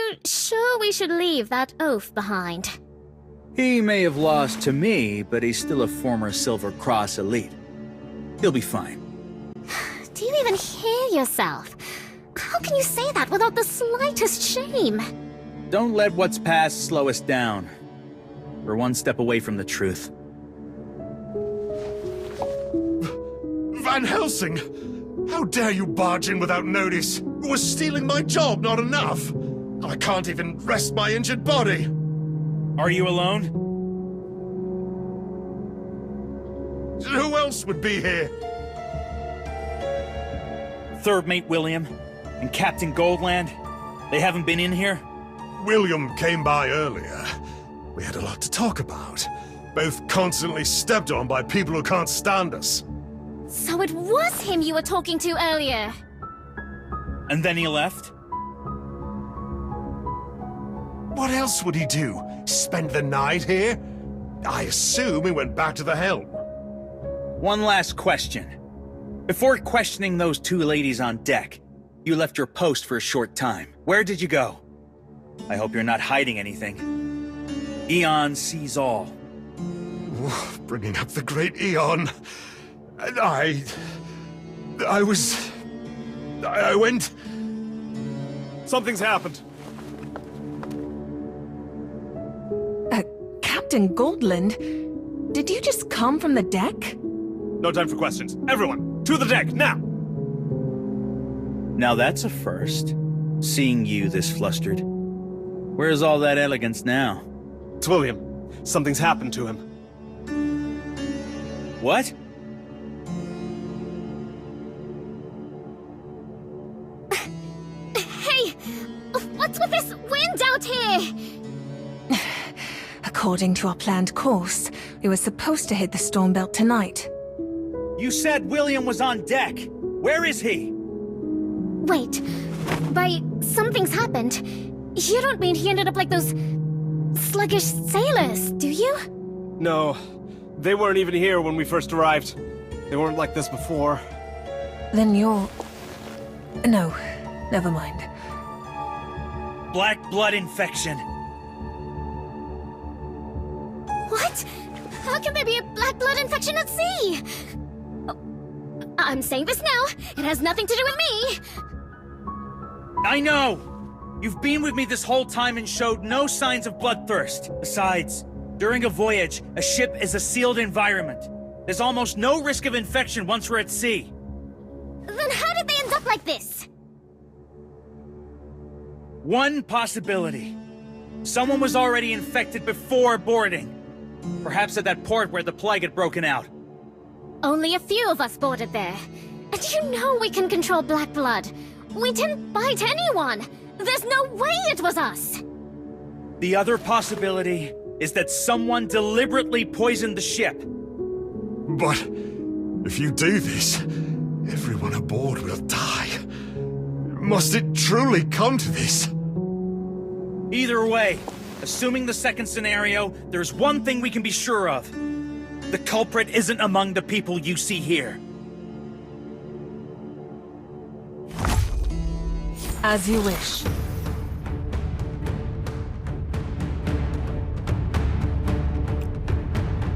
you sure we should leave that oaf behind? He may have lost to me, but he's still a former Silver Cross elite. He'll be fine. Do you even hear yourself? How can you say that without the slightest shame? Don't let what's past slow us down. We're one step away from the truth. Van Helsing! How dare you barge in without notice? Was stealing my job not enough? I can't even rest my injured body. Are you alone? Who else would be here? Third Mate William and Captain Goldland. They haven't been in here? William came by earlier. We had a lot to talk about. Both constantly stepped on by people who can't stand us. So it was him you were talking to earlier. And then he left? What else would he do? Spend the night here? I assume he went back to the helm. One last question. Before questioning those two ladies on deck, you left your post for a short time. Where did you go? I hope you're not hiding anything. Eon sees all. Bringing up the great Eon. I went... Something's happened. Captain Goldland? Did you just come from the deck? No time for questions. Everyone, to the deck, now! Now that's a first. Seeing you this flustered. Where's all that elegance now? It's William. Something's happened to him. What? Hey! What's with this wind out here? According to our planned course, we were supposed to hit the storm belt tonight. You said William was on deck. Where is he? Wait. By something's happened, you don't mean he ended up like those sluggish sailors, do you? No, they weren't even here when we first arrived. They weren't like this before. Then you're... No, never mind. Black blood infection. What? How can there be a black blood infection at sea? Oh, I'm saying this now. It has nothing to do with me. I know! You've been with me this whole time and showed no signs of bloodthirst. Besides, during a voyage, a ship is a sealed environment. There's almost no risk of infection once we're at sea. Then how did they end up like this? One possibility. Someone was already infected before boarding. Perhaps at that port where the plague had broken out. Only a few of us boarded there. And you know we can control black blood. We didn't bite anyone. There's no way it was us. The other possibility is that someone deliberately poisoned the ship. But if you do this, everyone aboard will die. Must it truly come to this? Either way, assuming the second scenario, there's one thing we can be sure of. The culprit isn't among the people you see here. As you wish.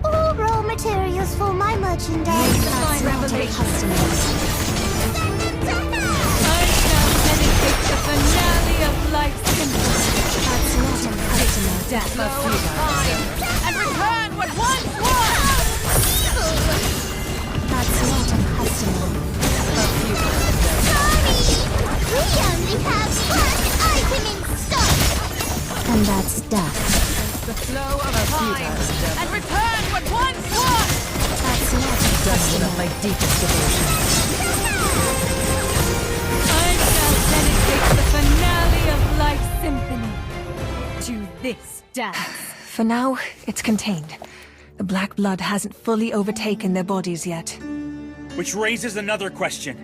All raw materials for my merchandise. Fine revelation. I shall dedicate the finale of life's symphony. That's not a customer. Death of And return what once was! That's not a customer. We only have one item in stock. And that's death. The flow of time and return what once was! That's not a customer. my deepest devotion. I shall dedicate the finale of life's symphony to this dance. For now, it's contained. The black blood hasn't fully overtaken their bodies yet. Which raises another question.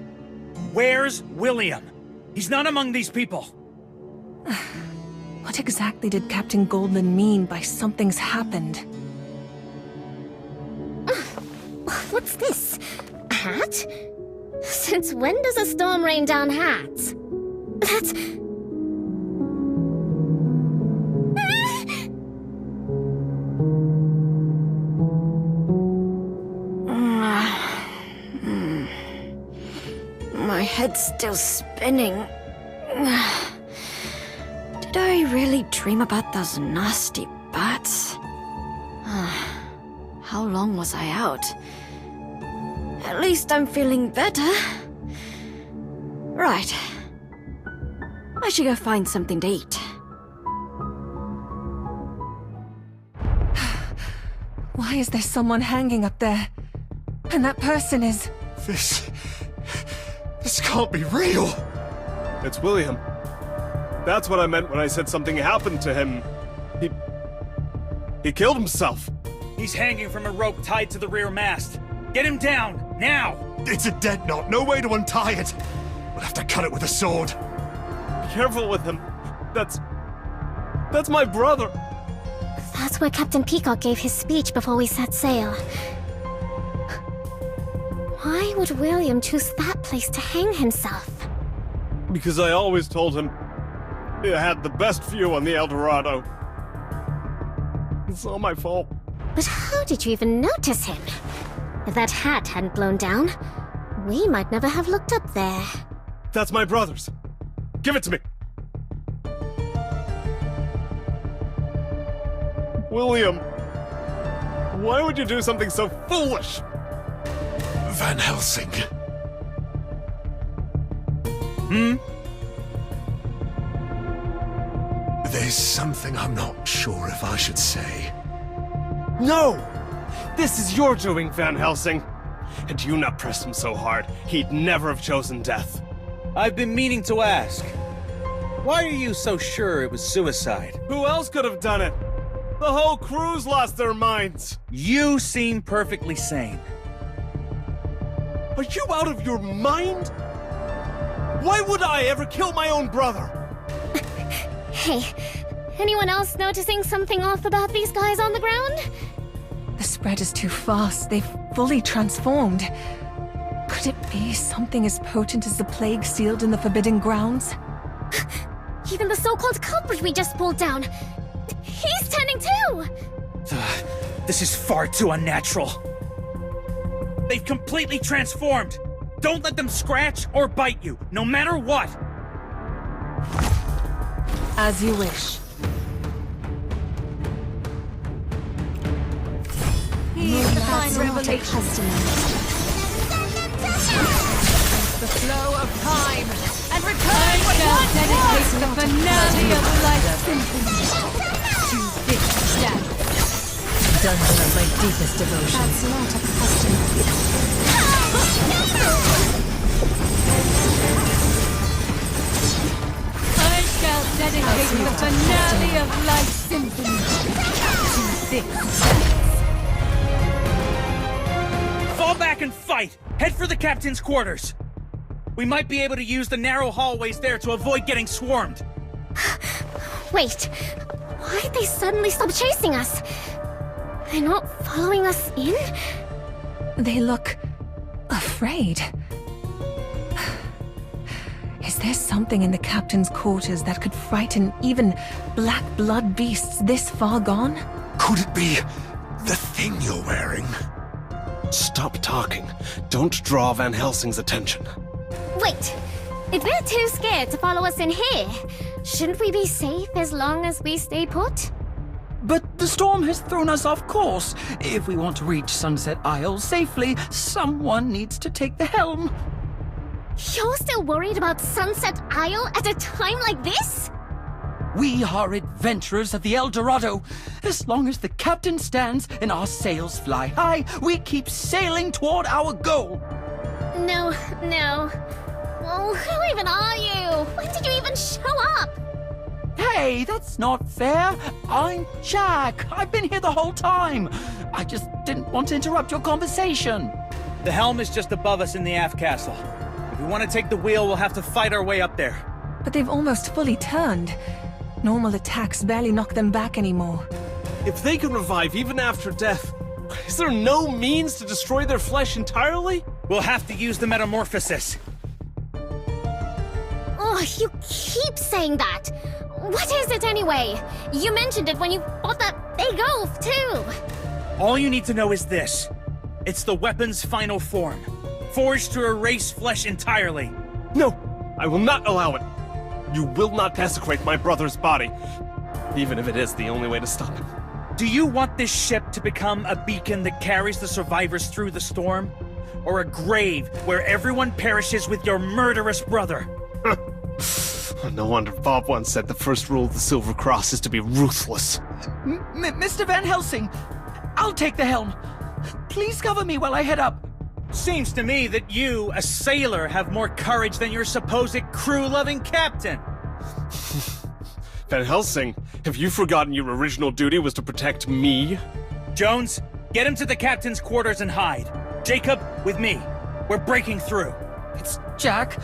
Where's William? He's not among these people. What exactly did Captain Goldland mean by something's happened? What's this? A hat? Since when does a storm rain down hats? That's... head's still spinning. Did I really dream about those nasty bats? How long was I out? At least I'm feeling better. Right. I should go find something to eat. Why is there someone hanging up there? And that person is... This can't be real. It's William. That's what I meant when I said something happened to him. He killed himself. He's hanging from a rope tied to the rear mast. Get him down, now! It's a dead knot, no way to untie it. We'll have to cut it with a sword. Be careful with him. That's my brother. That's where Captain Peacock gave his speech before we set sail. Why would William choose that place to hang himself? Because I always told him it had the best view on the El Dorado. It's all my fault. But how did you even notice him? If that hat hadn't blown down, we might never have looked up there. That's my brother's. Give it to me. William, why would you do something so foolish? Van Helsing. There's something I'm not sure if I should say. No! This is your doing, Van Helsing. Had you not pressed him so hard, he'd never have chosen death. I've been meaning to ask. Why are you so sure it was suicide? Who else could have done it? The whole crew's lost their minds. You seem perfectly sane. Are you out of your mind? Why would I ever kill my own brother? Hey, anyone else noticing something off about these guys on the ground? The spread is too fast. They've fully transformed. Could it be something as potent as the plague sealed in the Forbidden Grounds? Even the so-called culprit we just pulled down. He's turning too! This is far too unnatural. They've completely transformed. Don't let them scratch or bite you, no matter what. As you wish. Here's the fine revelation. The flow of time and return what once dedicate the finale of Light Symphony to this dance. Done with my deepest devotion. That's not a custom. I shall dedicate the finale of Light Symphony to this dance. Fall back and fight! Head for the captain's quarters! We might be able to use the narrow hallways there to avoid getting swarmed. Wait, why'd they suddenly stop chasing us? They're not following us in? They look... afraid. Is there something in the captain's quarters that could frighten even black blood beasts this far gone? Could it be the thing you're wearing? Stop talking. Don't draw Van Helsing's attention. Wait, if they're too scared to follow us in here, shouldn't we be safe as long as we stay put? But the storm has thrown us off course. If we want to reach Sunset Isle safely, someone needs to take the helm. You're still worried about Sunset Isle at a time like this? We are adventurers of the El Dorado. As long as the captain stands and our sails fly high, we keep sailing toward our goal. No. Well, who even are you? When did you even show up? Hey, that's not fair. I'm Jack. I've been here the whole time. I just didn't want to interrupt your conversation. The helm is just above us in the aft castle. If we want to take the wheel, we'll have to fight our way up there. But they've almost fully turned. Normal attacks barely knock them back anymore. If they can revive even after death, is there no means to destroy their flesh entirely? We'll have to use the metamorphosis. Oh, you keep saying that. What is it anyway? You mentioned it when you fought that big oaf, too. All you need to know is this. It's the weapon's final form, forged to erase flesh entirely. No, I will not allow it. You will not desecrate my brother's body, even if it is the only way to stop him. Do you want this ship to become a beacon that carries the survivors through the storm? Or a grave where everyone perishes with your murderous brother? No wonder Bob once said the first rule of the Silver Cross is to be ruthless. Mr. Van Helsing, I'll take the helm. Please cover me while I head up. Seems to me that you, a sailor, have more courage than your supposed crew-loving captain. Van Helsing, have you forgotten your original duty was to protect me? Jones, get him to the captain's quarters and hide. Jacob, with me. We're breaking through. It's Jack.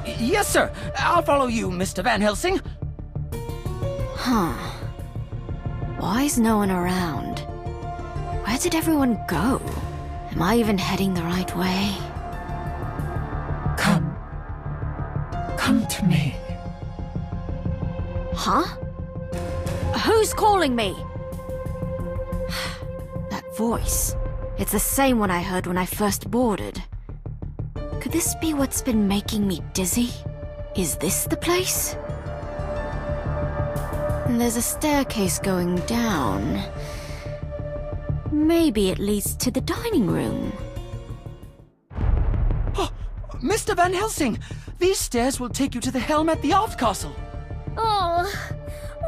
Yes, sir. I'll follow you, Mr. Van Helsing. Huh. Why is no one around? Where did everyone go? Am I even heading the right way? Come. Come to me. Huh? Who's calling me? That voice. It's the same one I heard when I first boarded. Could this be what's been making me dizzy? Is this the place? There's a staircase going down. Maybe it leads to the dining room. Oh, Mr. Van Helsing, these stairs will take you to the helm at the Aft Castle. Oh,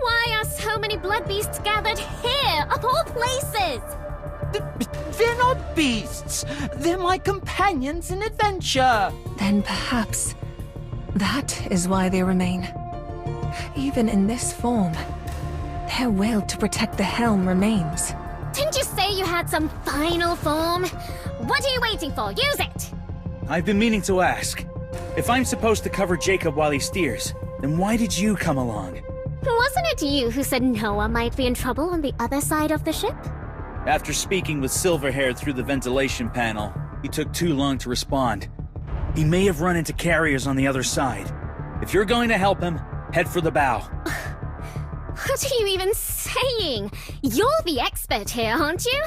why are so many blood beasts gathered here, of all places? They're not beasts. They're my companions in adventure. Then perhaps that is why they remain. Even in this form, their will to protect the helm remains. Didn't you say you had some final form? What are you waiting for? Use it! I've been meaning to ask. If I'm supposed to cover Jacob while he steers, then why did you come along? Wasn't it you who said Noah might be in trouble on the other side of the ship? After speaking with Silverhair through the ventilation panel, he took too long to respond. He may have run into carriers on the other side. If you're going to help him, head for the bow. What are you even saying? You're the expert here, aren't you?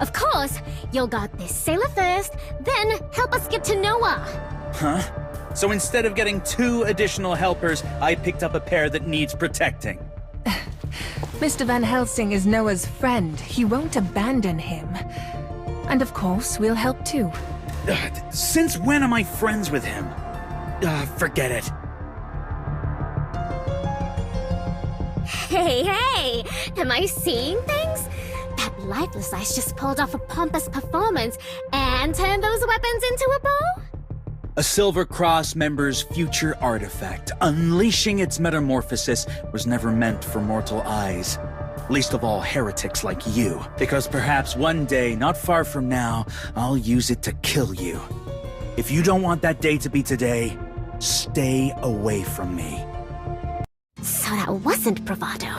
Of course, you'll guard this sailor first, then help us get to Noah. Huh? So instead of getting 2 additional helpers, I picked up a pair that needs protecting. Mr. Van Helsing is Noah's friend. He won't abandon him. And of course, we'll help too. Since when am I friends with him? Forget it. Hey, am I seeing things? That lifeless ice just pulled off a pompous performance and turned those weapons into a bow? A Silver Cross member's future artifact, unleashing its metamorphosis, was never meant for mortal eyes. Least of all heretics like you. Because perhaps one day, not far from now, I'll use it to kill you. If you don't want that day to be today, stay away from me. So that wasn't bravado.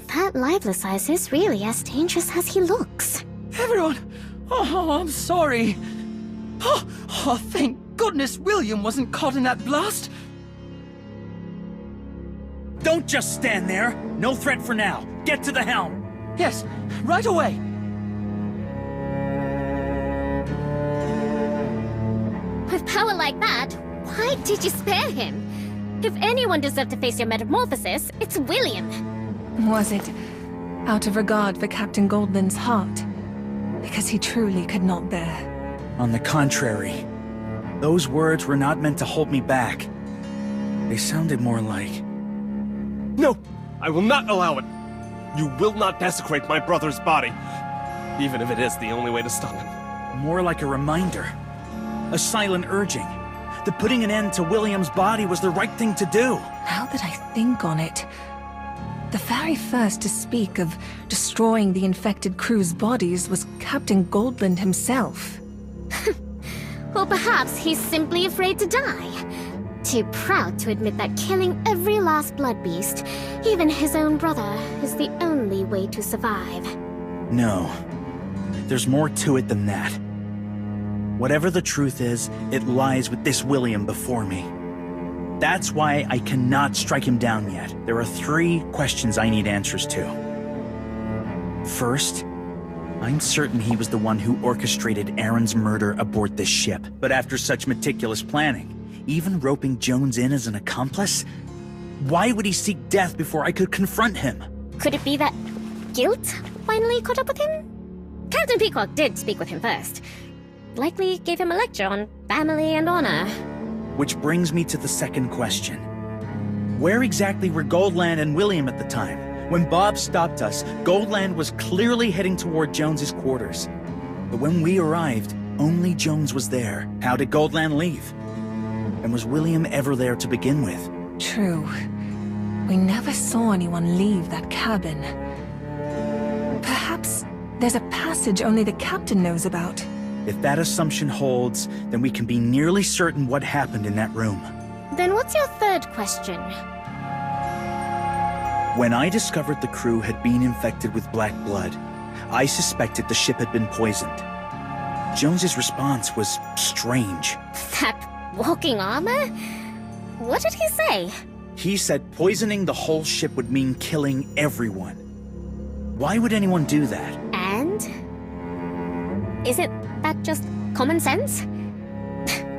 That lifeless ice is really as dangerous as he looks. Everyone! Oh, I'm sorry. Oh, thank goodness William wasn't caught in that blast. Don't just stand there. No threat for now. Get to the helm. Yes, right away. With power like that, why did you spare him? If anyone deserved to face your metamorphosis, it's William. Was it out of regard for Captain Goldland's heart? Because he truly could not bear. On the contrary, those words were not meant to hold me back. They sounded more like... No, I will not allow it. You will not desecrate my brother's body, even if it is the only way to stop him. more like a reminder. A silent urging. That putting an end to William's body was the right thing to do. Now that I think on it, the very first to speak of destroying the infected crew's bodies was Captain Goldland himself. Or perhaps he's simply afraid to die. Too proud to admit that killing every last blood beast, even his own brother, is the only way to survive. No. There's more to it than that. Whatever the truth is, it lies with this William before me. That's why I cannot strike him down yet. There are 3 questions I need answers to. First, I'm certain he was the one who orchestrated Aaron's murder aboard this ship. But after such meticulous planning, even roping Jones in as an accomplice? Why would he seek death before I could confront him? Could it be that guilt finally caught up with him? Captain Peacock did speak with him first. Likely gave him a lecture on family and honor. Which brings me to the second question. Where exactly were Goldland and William at the time? When Bob stopped us, Goldland was clearly heading toward Jones's quarters. But when we arrived, only Jones was there. How did Goldland leave? And was William ever there to begin with? True. We never saw anyone leave that cabin. Perhaps there's a passage only the captain knows about. If that assumption holds, then we can be nearly certain what happened in that room. Then what's your third question? When I discovered the crew had been infected with black blood, I suspected the ship had been poisoned. Jones's response was strange. That walking armor? What did he say? He said poisoning the whole ship would mean killing everyone. Why would anyone do that? And? Isn't that just common sense?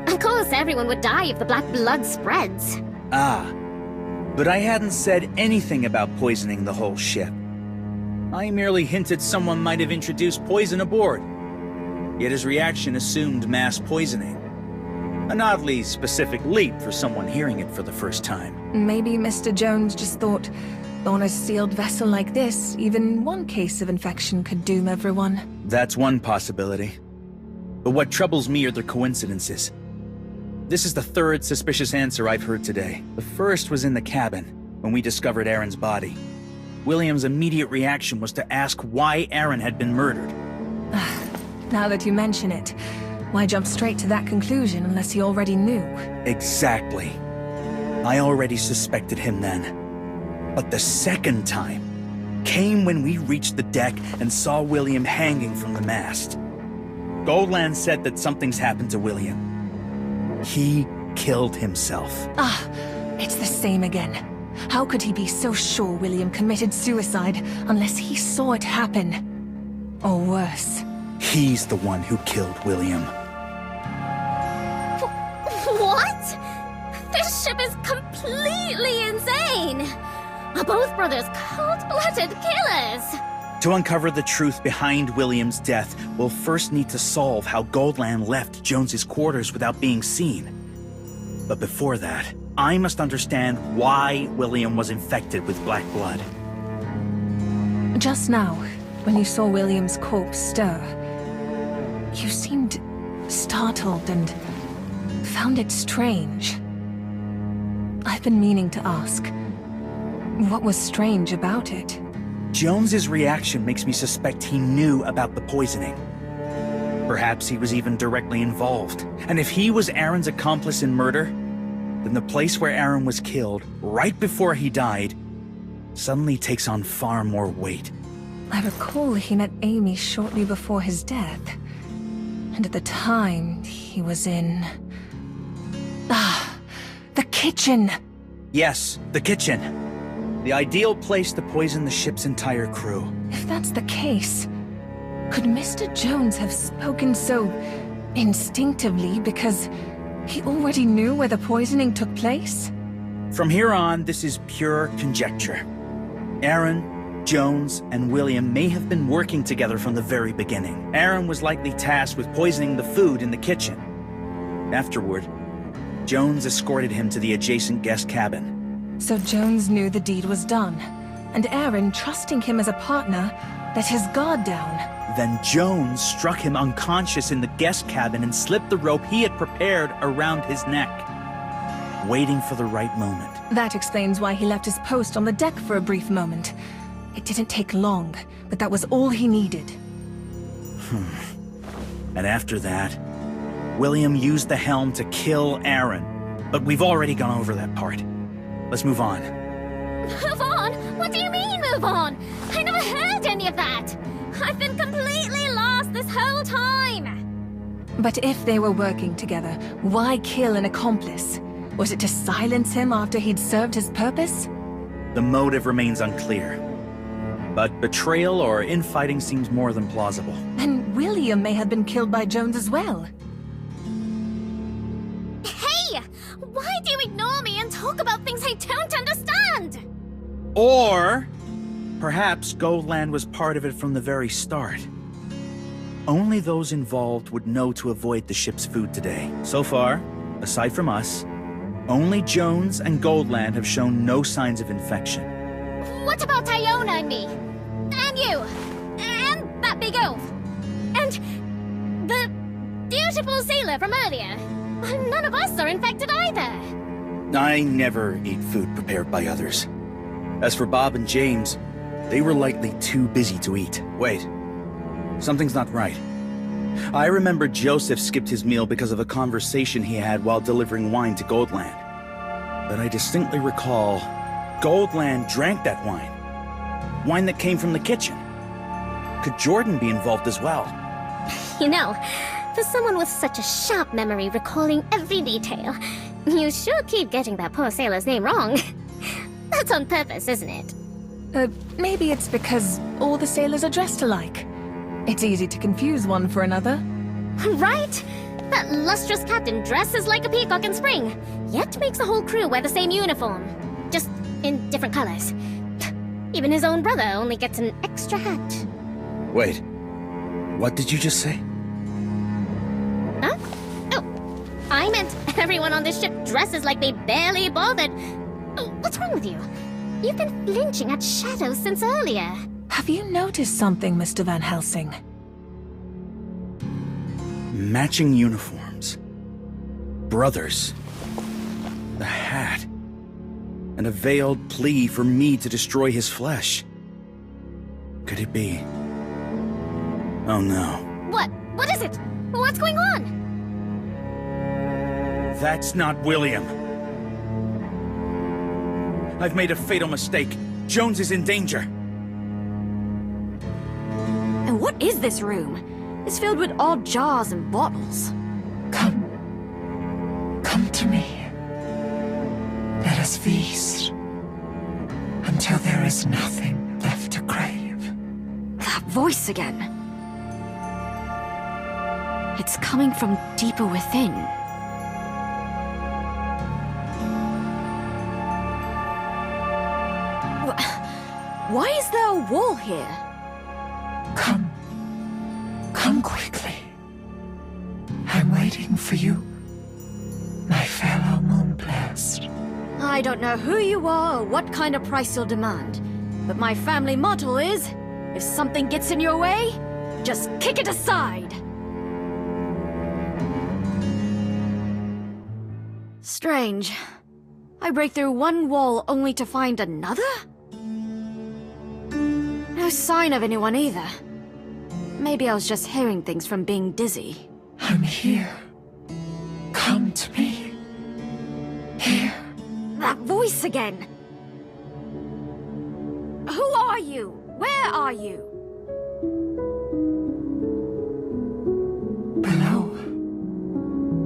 Of course everyone would die if the black blood spreads. Ah, but I hadn't said anything about poisoning the whole ship. I merely hinted someone might have introduced poison aboard. Yet his reaction assumed mass poisoning. An oddly specific leap for someone hearing it for the first time. Maybe Mr. Jones just thought, on a sealed vessel like this, even one case of infection could doom everyone. That's one possibility. But what troubles me are the coincidences. This is the third suspicious answer I've heard today. The first was in the cabin, when we discovered Aaron's body. William's immediate reaction was to ask why Aaron had been murdered. Now that you mention it, why jump straight to that conclusion unless he already knew? Exactly. I already suspected him then. But the second time came when we reached the deck and saw William hanging from the mast. Goldland said that something's happened to William. He killed himself. It's the same again. How could he be so sure William committed suicide unless he saw it happen? Or worse. He's the one who killed William. What? This ship is completely insane! Are both brothers cold-blooded killers? To uncover the truth behind William's death, we'll first need to solve how Goldland left Jones's quarters without being seen. But before that, I must understand why William was infected with black blood. Just now, when you saw William's corpse stir, you seemed startled and found it strange. I've been meaning to ask, what was strange about it? Jones's reaction makes me suspect he knew about the poisoning. Perhaps he was even directly involved. And if he was Aaron's accomplice in murder, then the place where Aaron was killed, right before he died, suddenly takes on far more weight. I recall he met Amy shortly before his death. And at the time, he was in... the kitchen! Yes, the kitchen. The ideal place to poison the ship's entire crew. If that's the case, could Mr. Jones have spoken so instinctively because he already knew where the poisoning took place? From here on, this is pure conjecture. Aaron, Jones, and William may have been working together from the very beginning. Aaron was likely tasked with poisoning the food in the kitchen. Afterward, Jones escorted him to the adjacent guest cabin. So Jones knew the deed was done, and Aaron, trusting him as a partner, let his guard down. Then Jones struck him unconscious in the guest cabin and slipped the rope he had prepared around his neck, waiting for the right moment. That explains why he left his post on the deck for a brief moment. It didn't take long, but that was all he needed. And after that, William used the helm to kill Aaron. But we've already gone over that part. Let's move on. Move on? What do you mean, move on? I never heard any of that! I've been completely lost this whole time! But if they were working together, why kill an accomplice? Was it to silence him after he'd served his purpose? The motive remains unclear. But betrayal or infighting seems more than plausible. Then William may have been killed by Jones as well. Hey! Why do you ignore me and talk about things I don't understand? Or perhaps Goldland was part of it from the very start. Only those involved would know to avoid the ship's food today. So far, aside from us, only Jones and Goldland have shown no signs of infection. What about Iona and me? And you? And that big oaf? And the beautiful sailor from earlier? None of us are infected either. I never eat food prepared by others. As for Bob and James, they were likely too busy to eat. Wait, something's not right. I remember Joseph skipped his meal because of a conversation he had while delivering wine to Goldland. But I distinctly recall Goldland drank that wine. Wine that came from the kitchen. Could Jordan be involved as well? You know, for someone with such a sharp memory recalling every detail, you sure keep getting that poor sailor's name wrong. That's on purpose, isn't it? Maybe it's because all the sailors are dressed alike. It's easy to confuse one for another. Right? That lustrous captain dresses like a peacock in spring, yet makes the whole crew wear the same uniform. Just in different colors. Even his own brother only gets an extra hat. Wait, what did you just say? Huh? Oh, I meant everyone on this ship dresses like they barely bothered. Oh, what's wrong with you? You've been flinching at shadows since earlier. Have you noticed something, Mr. Van Helsing? Matching uniforms. Brothers. The hat. And a veiled plea for me to destroy his flesh. Could it be? Oh no. What? What is it? What's going on? That's not William. I've made a fatal mistake. Jones is in danger. And what is this room? It's filled with odd jars and bottles. Come to me. Let us feast until there is nothing left to crave. That voice again. It's coming from deeper within. Why is there a wall here? Come quickly. I'm waiting for you, my fellow Moonblast. I don't know who you are or what kind of price you'll demand, but my family motto is, if something gets in your way, just kick it aside. Strange. I break through one wall only to find another? No sign of anyone either. Maybe I was just hearing things from being dizzy. I'm here. Come to me. Here. That voice again! Who are you? Where are you? Below.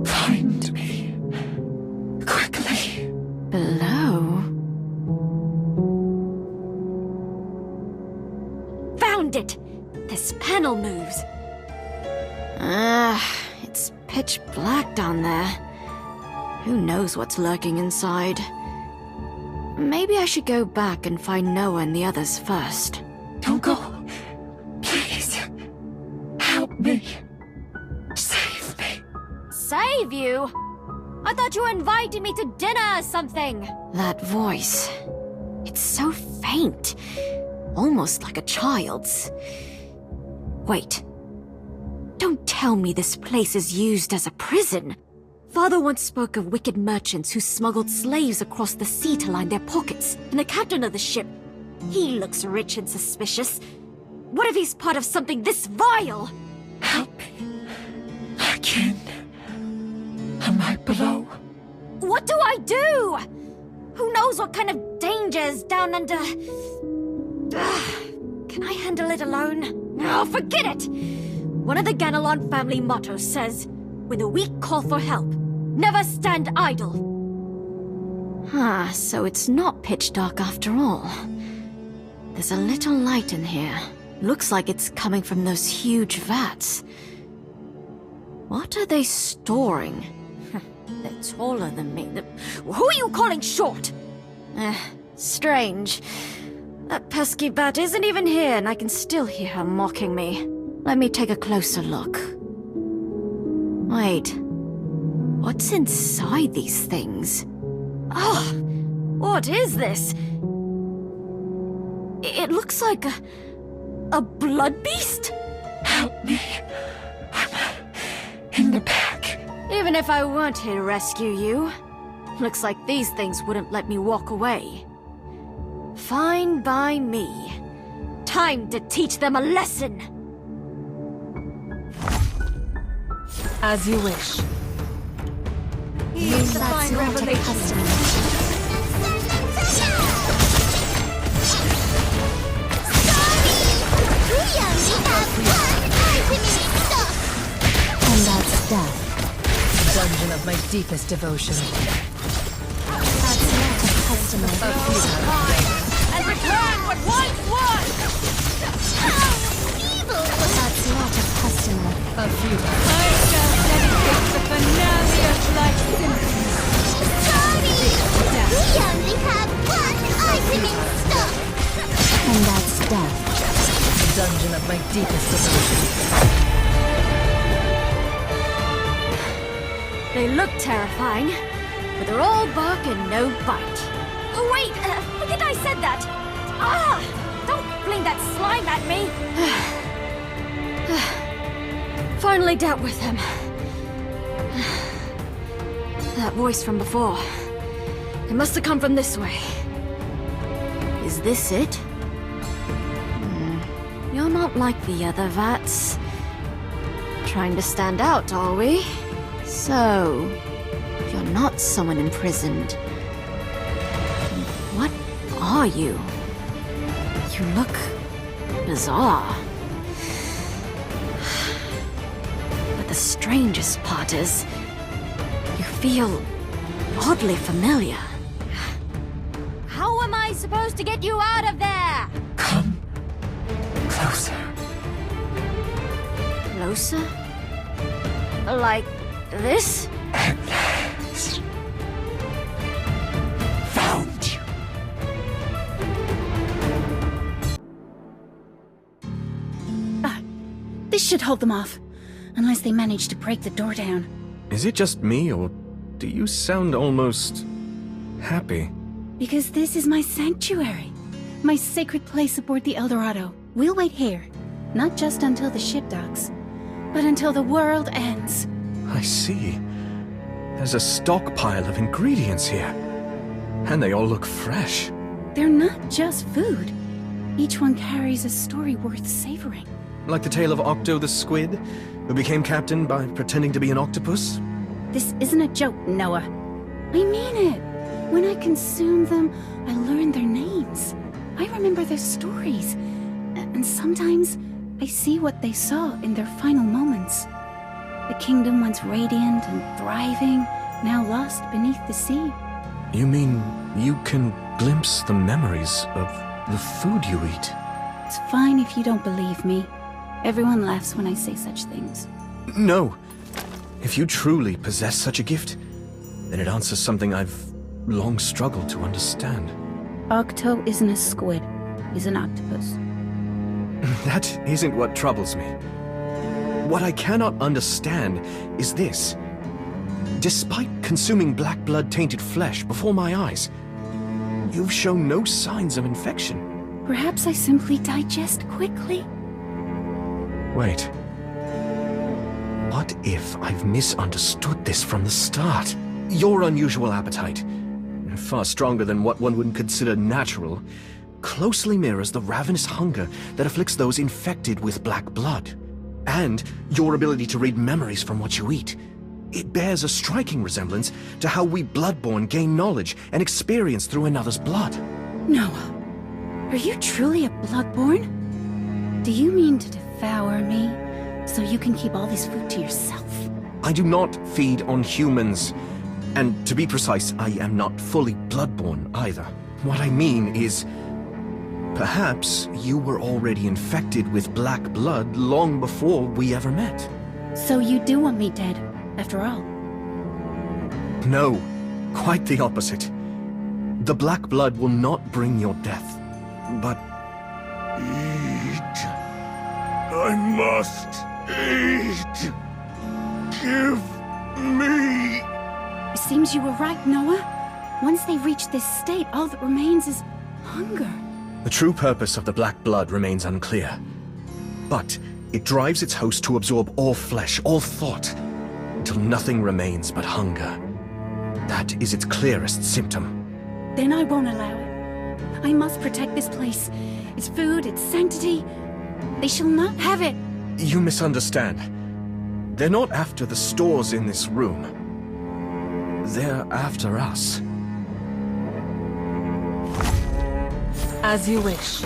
Find me. Quickly. Below? Found it! This panel moves. It's pitch black down there. Who knows what's lurking inside? Maybe I should go back and find Noah and the others first. Don't go. Please. Help me. Save me. Save you? I thought you invited me to dinner or something. That voice. It's so faint. Almost like a child's. Wait. Don't tell me this place is used as a prison. Father once spoke of wicked merchants who smuggled slaves across the sea to line their pockets. And the captain of the ship, he looks rich and suspicious. What if he's part of something this vile? Help me. Again. Am I below? What do I do? Who knows what kind of dangers down under... Can I handle it alone? No, forget it! One of the Ganelon family mottos says, when the weak call for help, never stand idle. So it's not pitch dark after all. There's a little light in here. Looks like it's coming from those huge vats. What are they storing? They're taller than me. Who are you calling short? Strange. That pesky bat isn't even here, and I can still hear her mocking me. Let me take a closer look. Wait. What's inside these things? Oh, what is this? It looks like a blood beast? Help me. I'm in the back. Even if I weren't here to rescue you, looks like these things wouldn't let me walk away. Fine by me. Time to teach them a lesson. As you wish. Here's the fine revelation. We only have one item in stock! And that's death. Dungeon of my deepest devotion. That's not a customer. And return what once was! Evil! That's not a customer. A few. I shall dedicate the finale of Life Symphony. Sorry! We only have one item in stock! And that's death. Dungeon of my deepest devotion. They look terrifying, but they're all bark and no bite. Oh wait, forget I said that! Ah! Don't fling that slime at me! Finally dealt with him. That voice from before. It must have come from this way. Is this it? You're not like the other Vats. Trying to stand out, are we? So, you're not someone imprisoned. What are you? You look bizarre. But the strangest part is, you feel oddly familiar. How am I supposed to get you out of there? Come closer. Closer? Like this? At last. Found you. This should hold them off. Unless they manage to break the door down. Is it just me, or do you sound almost happy? Because this is my sanctuary. My sacred place aboard the Eldorado. We'll wait here. Not just until the ship docks, but until the world ends. I see. There's a stockpile of ingredients here. And they all look fresh. They're not just food. Each one carries a story worth savoring. Like the tale of Octo the squid, who became captain by pretending to be an octopus? This isn't a joke, Noah. I mean it. When I consume them, I learn their names. I remember their stories. And sometimes, I see what they saw in their final moments. The kingdom once radiant and thriving, now lost beneath the sea. You mean you can glimpse the memories of the food you eat? It's fine if you don't believe me. Everyone laughs when I say such things. No. If you truly possess such a gift, then it answers something I've long struggled to understand. Octo isn't a squid. He's an octopus. That isn't what troubles me. What I cannot understand is this. Despite consuming black blood-tainted flesh before my eyes, you've shown no signs of infection. Perhaps I simply digest quickly. Wait. What if I've misunderstood this from the start? Your unusual appetite, far stronger than what one would consider natural, closely mirrors the ravenous hunger that afflicts those infected with black blood. And your ability to read memories from what you eat. It bears a striking resemblance to how we Bloodborne gain knowledge and experience through another's blood. Noah, are you truly a Bloodborne? Do you mean to devour me, so you can keep all this food to yourself? I do not feed on humans. And to be precise, I am not fully Bloodborne either. What I mean is, perhaps you were already infected with black blood long before we ever met. So you do want me dead, after all? No. Quite the opposite. The black blood will not bring your death, but... Eat. I must eat. Give me... It seems you were right, Noah. Once they reach this state, all that remains is hunger. The true purpose of the black blood remains unclear. But it drives its host to absorb all flesh, all thought, until nothing remains but hunger. That is its clearest symptom. Then I won't allow it. I must protect this place. Its food, its sanctity. They shall not have it. You misunderstand. They're not after the stores in this room. They're after us. As you wish.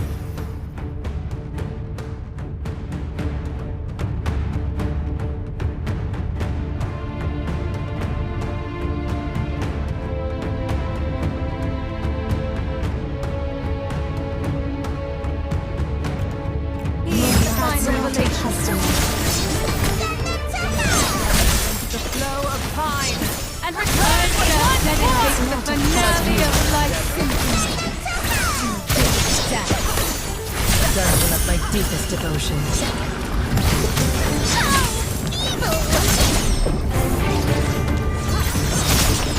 Deepest devotions.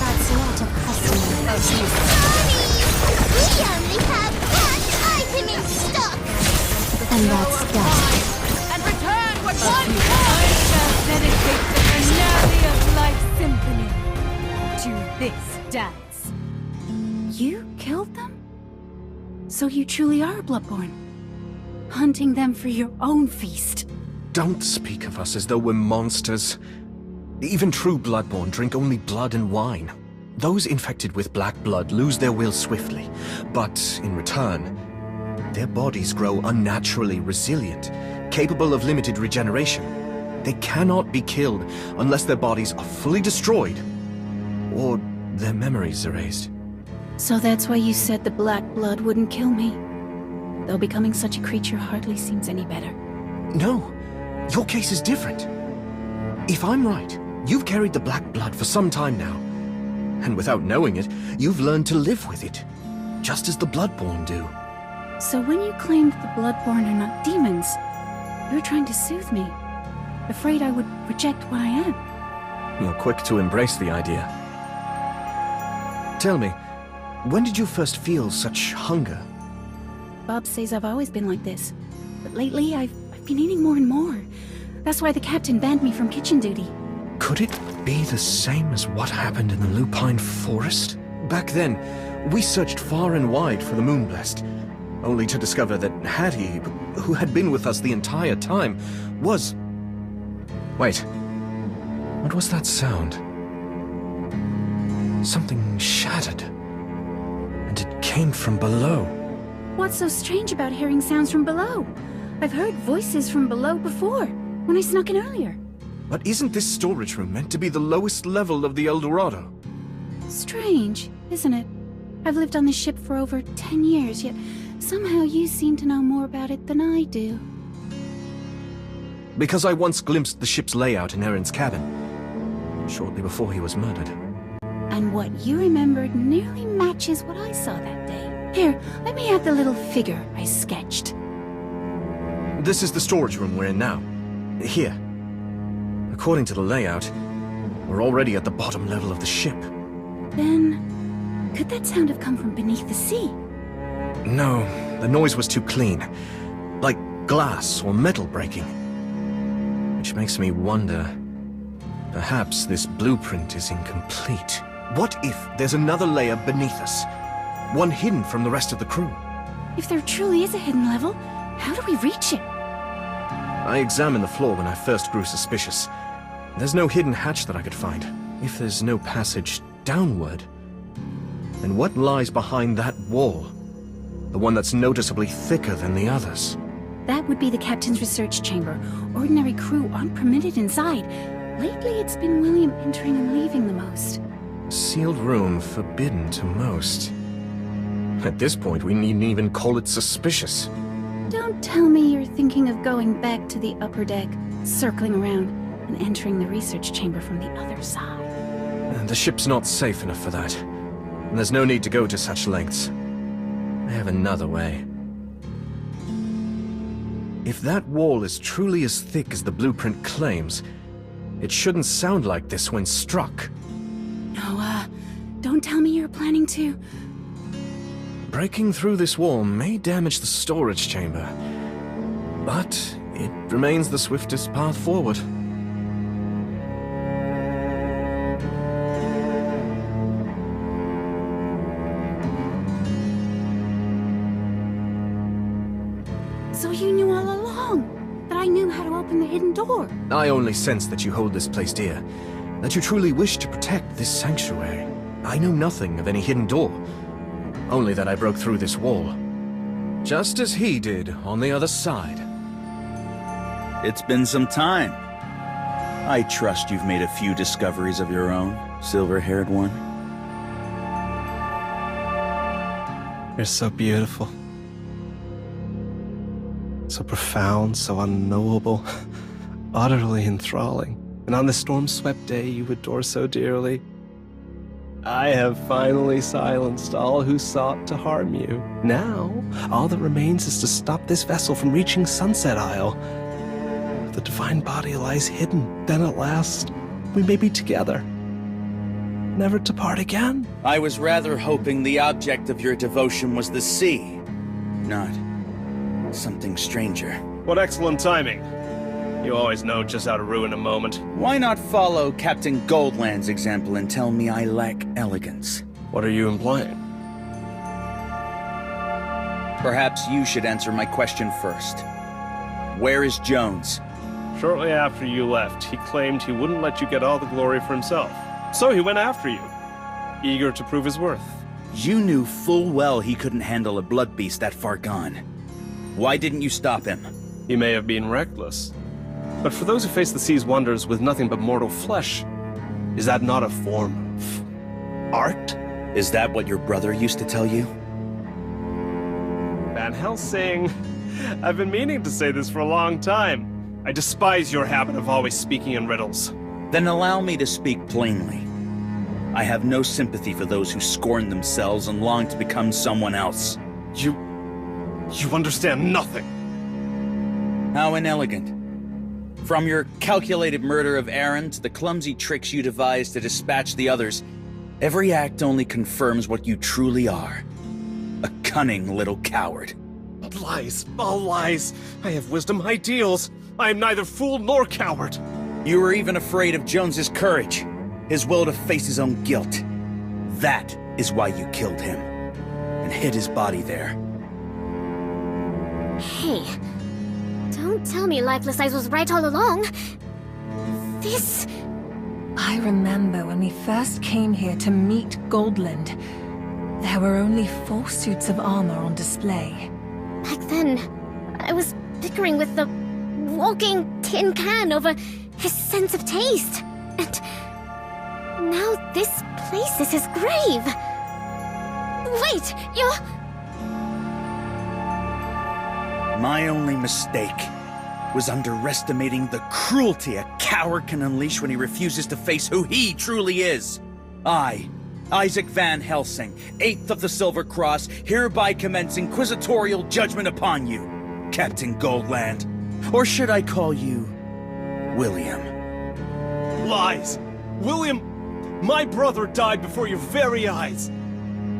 That's not a customer. We only have one item in stock. And that's done. And return what one I shall dedicate the finale of Life's symphony to this dance. You killed them? So you truly are Bloodborne? Hunting them for your own feast. Don't speak of us as though we're monsters. Even true Bloodborne drink only blood and wine. Those infected with black blood lose their will swiftly, but in return, their bodies grow unnaturally resilient, capable of limited regeneration. They cannot be killed unless their bodies are fully destroyed, or their memories erased. So that's why you said the black blood wouldn't kill me? Though becoming such a creature hardly seems any better. No, your case is different. If I'm right, you've carried the black blood for some time now. And without knowing it, you've learned to live with it, just as the Bloodborne do. So when you claimed the Bloodborne are not demons, you were trying to soothe me. Afraid I would reject what I am. You're quick to embrace the idea. Tell me, when did you first feel such hunger? Bob says I've always been like this, but lately I've been eating more and more. That's why the captain banned me from kitchen duty. Could it be the same as what happened in the Lupine Forest? Back then, we searched far and wide for the Moonblessed, only to discover that Hattie, who had been with us the entire time, was... Wait. What was that sound? Something shattered. And it came from below. What's so strange about hearing sounds from below? I've heard voices from below before, when I snuck in earlier. But isn't this storage room meant to be the lowest level of the El Dorado? Strange, isn't it? I've lived on this ship for over 10 years, yet somehow you seem to know more about it than I do. Because I once glimpsed the ship's layout in Aaron's cabin, shortly before he was murdered. And what you remembered nearly matches what I saw that day. Here, let me add the little figure I sketched. This is the storage room we're in now. Here. According to the layout, we're already at the bottom level of the ship. Then, could that sound have come from beneath the sea? No, the noise was too clean. Like glass or metal breaking. Which makes me wonder... perhaps this blueprint is incomplete. What if there's another layer beneath us? One hidden from the rest of the crew? If there truly is a hidden level, how do we reach it? I examined the floor when I first grew suspicious. There's no hidden hatch that I could find. If there's no passage downward, then what lies behind that wall? The one that's noticeably thicker than the others. That would be the captain's research chamber. Ordinary crew aren't permitted inside. Lately, it's been William entering and leaving the most. Sealed room forbidden to most. At this point, we needn't even call it suspicious. Don't tell me you're thinking of going back to the upper deck, circling around, and entering the research chamber from the other side. The ship's not safe enough for that. And there's no need to go to such lengths. I have another way. If that wall is truly as thick as the blueprint claims, it shouldn't sound like this when struck. No, don't tell me you're planning to... Breaking through this wall may damage the storage chamber, but it remains the swiftest path forward. So you knew all along that I knew how to open the hidden door? I only sense that you hold this place dear, that you truly wish to protect this sanctuary. I know nothing of any hidden door, only that I broke through this wall, just as he did on the other side. It's been some time. I trust you've made a few discoveries of your own, silver-haired one. You're so beautiful. So profound, so unknowable, utterly enthralling. And on this storm-swept day you adore so dearly, I have finally silenced all who sought to harm you. Now, all that remains is to stop this vessel from reaching Sunset Isle. The divine body lies hidden. Then at last, we may be together, never to part again. I was rather hoping the object of your devotion was the sea, not something stranger. What excellent timing. You always know just how to ruin a moment. Why not follow Captain Goldland's example and tell me I lack elegance? What are you implying? Perhaps you should answer my question first. Where is Jones? Shortly after you left, he claimed he wouldn't let you get all the glory for himself. So he went after you, eager to prove his worth. You knew full well he couldn't handle a blood beast that far gone. Why didn't you stop him? He may have been reckless. But for those who face the sea's wonders with nothing but mortal flesh, is that not a form of art? Is that what your brother used to tell you? Van Helsing, I've been meaning to say this for a long time. I despise your habit of always speaking in riddles. Then allow me to speak plainly. I have no sympathy for those who scorn themselves and long to become someone else. You understand nothing. How inelegant. From your calculated murder of Aaron to the clumsy tricks you devised to dispatch the others, every act only confirms what you truly are. A cunning little coward. Lies, all lies. I have wisdom ideals. I am neither fool nor coward. You were even afraid of Jones's courage, his will to face his own guilt. That is why you killed him, and hid his body there. Hey, don't tell me Lifeless Eyes was right all along. This... I remember when we first came here to meet Goldland. There were only 4 suits of armor on display. Back then, I was bickering with the walking tin can over his sense of taste. And now this place is his grave. Wait, you're... My only mistake was underestimating the cruelty a coward can unleash when he refuses to face who he truly is. I, Isaac Van Helsing, 8th of the Silver Cross, hereby commence inquisitorial judgment upon you, Captain Goldland. Or should I call you William? Lies! William, my brother died before your very eyes.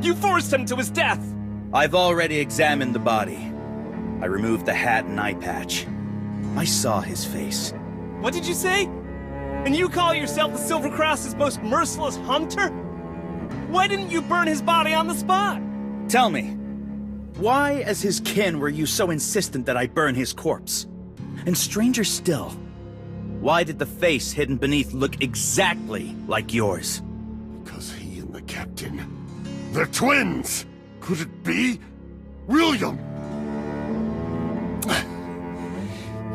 You forced him to his death! I've already examined the body. I removed the hat and eye patch. I saw his face. What did you say? And you call yourself the Silver Cross's most merciless hunter? Why didn't you burn his body on the spot? Tell me, why as his kin were you so insistent that I burn his corpse? And stranger still, why did the face hidden beneath look exactly like yours? Because he and the captain, they're twins! Could it be? William!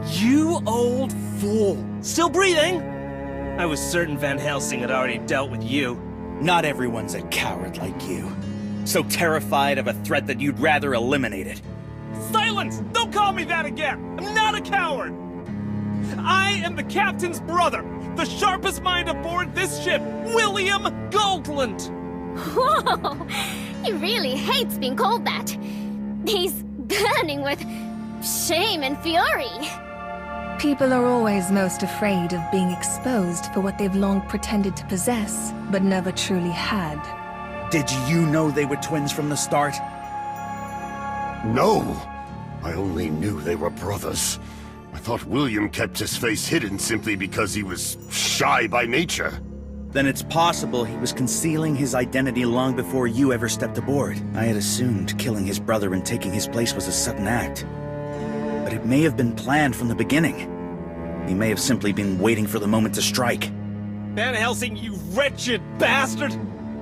You old fool! Still breathing? I was certain Van Helsing had already dealt with you. Not everyone's a coward like you. So terrified of a threat that you'd rather eliminate it. Silence! Don't call me that again! I'm not a coward! I am the captain's brother, The sharpest mind aboard this ship, William Goldland! Whoa! He really hates being called that. He's burning with shame and fury. People are always most afraid of being exposed for what they've long pretended to possess, but never truly had. Did you know they were twins from the start? No. I only knew they were brothers. I thought William kept his face hidden simply because he was shy by nature. Then it's possible he was concealing his identity long before you ever stepped aboard. I had assumed killing his brother and taking his place was a sudden act. But it may have been planned from the beginning. He may have simply been waiting for the moment to strike. Van Helsing, you wretched bastard!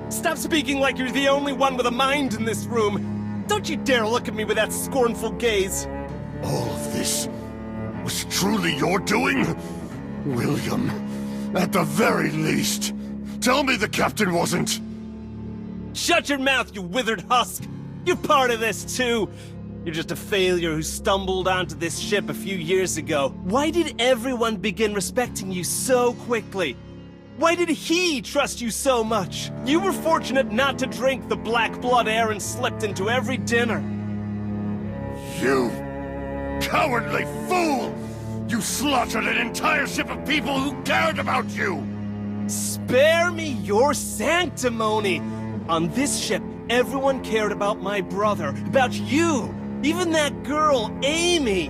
Stop speaking like you're the only one with a mind in this room! Don't you dare look at me with that scornful gaze! All of this was truly your doing? William, at the very least, tell me the captain wasn't. Shut your mouth, you withered husk! You're part of this too! You're just a failure who stumbled onto this ship a few years ago. Why did everyone begin respecting you so quickly? Why did he trust you so much? You were fortunate not to drink the black blood Aaron slipped into every dinner. You cowardly fool! You slaughtered an entire ship of people who cared about you! Spare me your sanctimony! On this ship, everyone cared about my brother, about you, even that girl, Amy.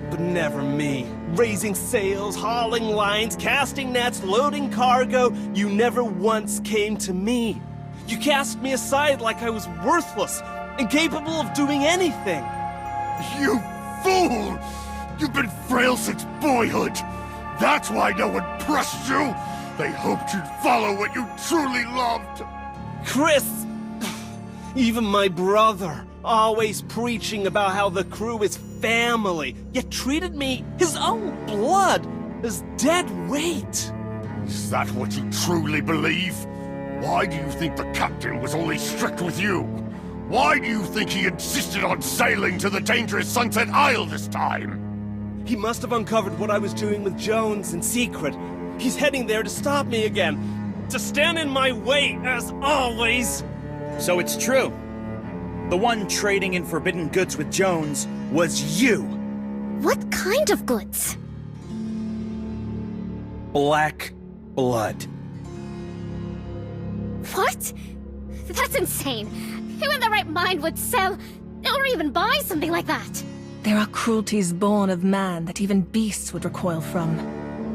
But never me. Raising sails, hauling lines, casting nets, loading cargo, you never once came to me. You cast me aside like I was worthless, incapable of doing anything. You fool! You've been frail since boyhood. That's why no one pressed you. They hoped you'd follow what you truly loved. Chris! Even my brother, always preaching about how the crew is family, yet treated me, his own blood, as dead weight. Is that what you truly believe? Why do you think the captain was only strict with you? Why do you think he insisted on sailing to the dangerous Sunset Isle this time? He must have uncovered what I was doing with Jones in secret. He's heading there to stop me again. To stand in my way, as always. So it's true. The one trading in forbidden goods with Jones was you. What kind of goods? Black blood. What? That's insane. Who in their right mind would sell or even buy something like that? There are cruelties born of man that even beasts would recoil from.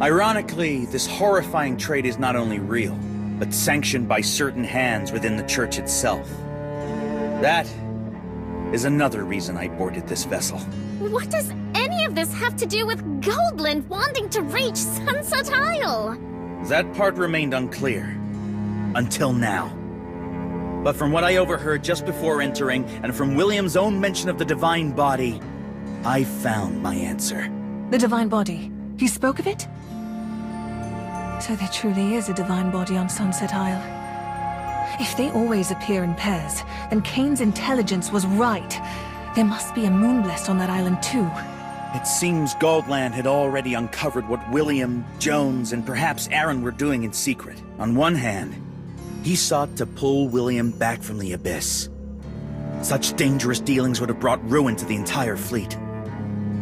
Ironically, this horrifying trade is not only real, but sanctioned by certain hands within the church itself. That is another reason I boarded this vessel. What does any of this have to do with Goldland wanting to reach Sunset Isle? That part remained unclear. Until now. But from what I overheard just before entering, and from William's own mention of the Divine Body, I found my answer. The Divine Body? He spoke of it? So there truly is a Divine Body on Sunset Isle. If they always appear in pairs, then Kane's intelligence was right. There must be a Moonblessed on that island too. It seems Goldland had already uncovered what William, Jones, and perhaps Aaron were doing in secret. On one hand, he sought to pull William back from the Abyss. Such dangerous dealings would have brought ruin to the entire fleet.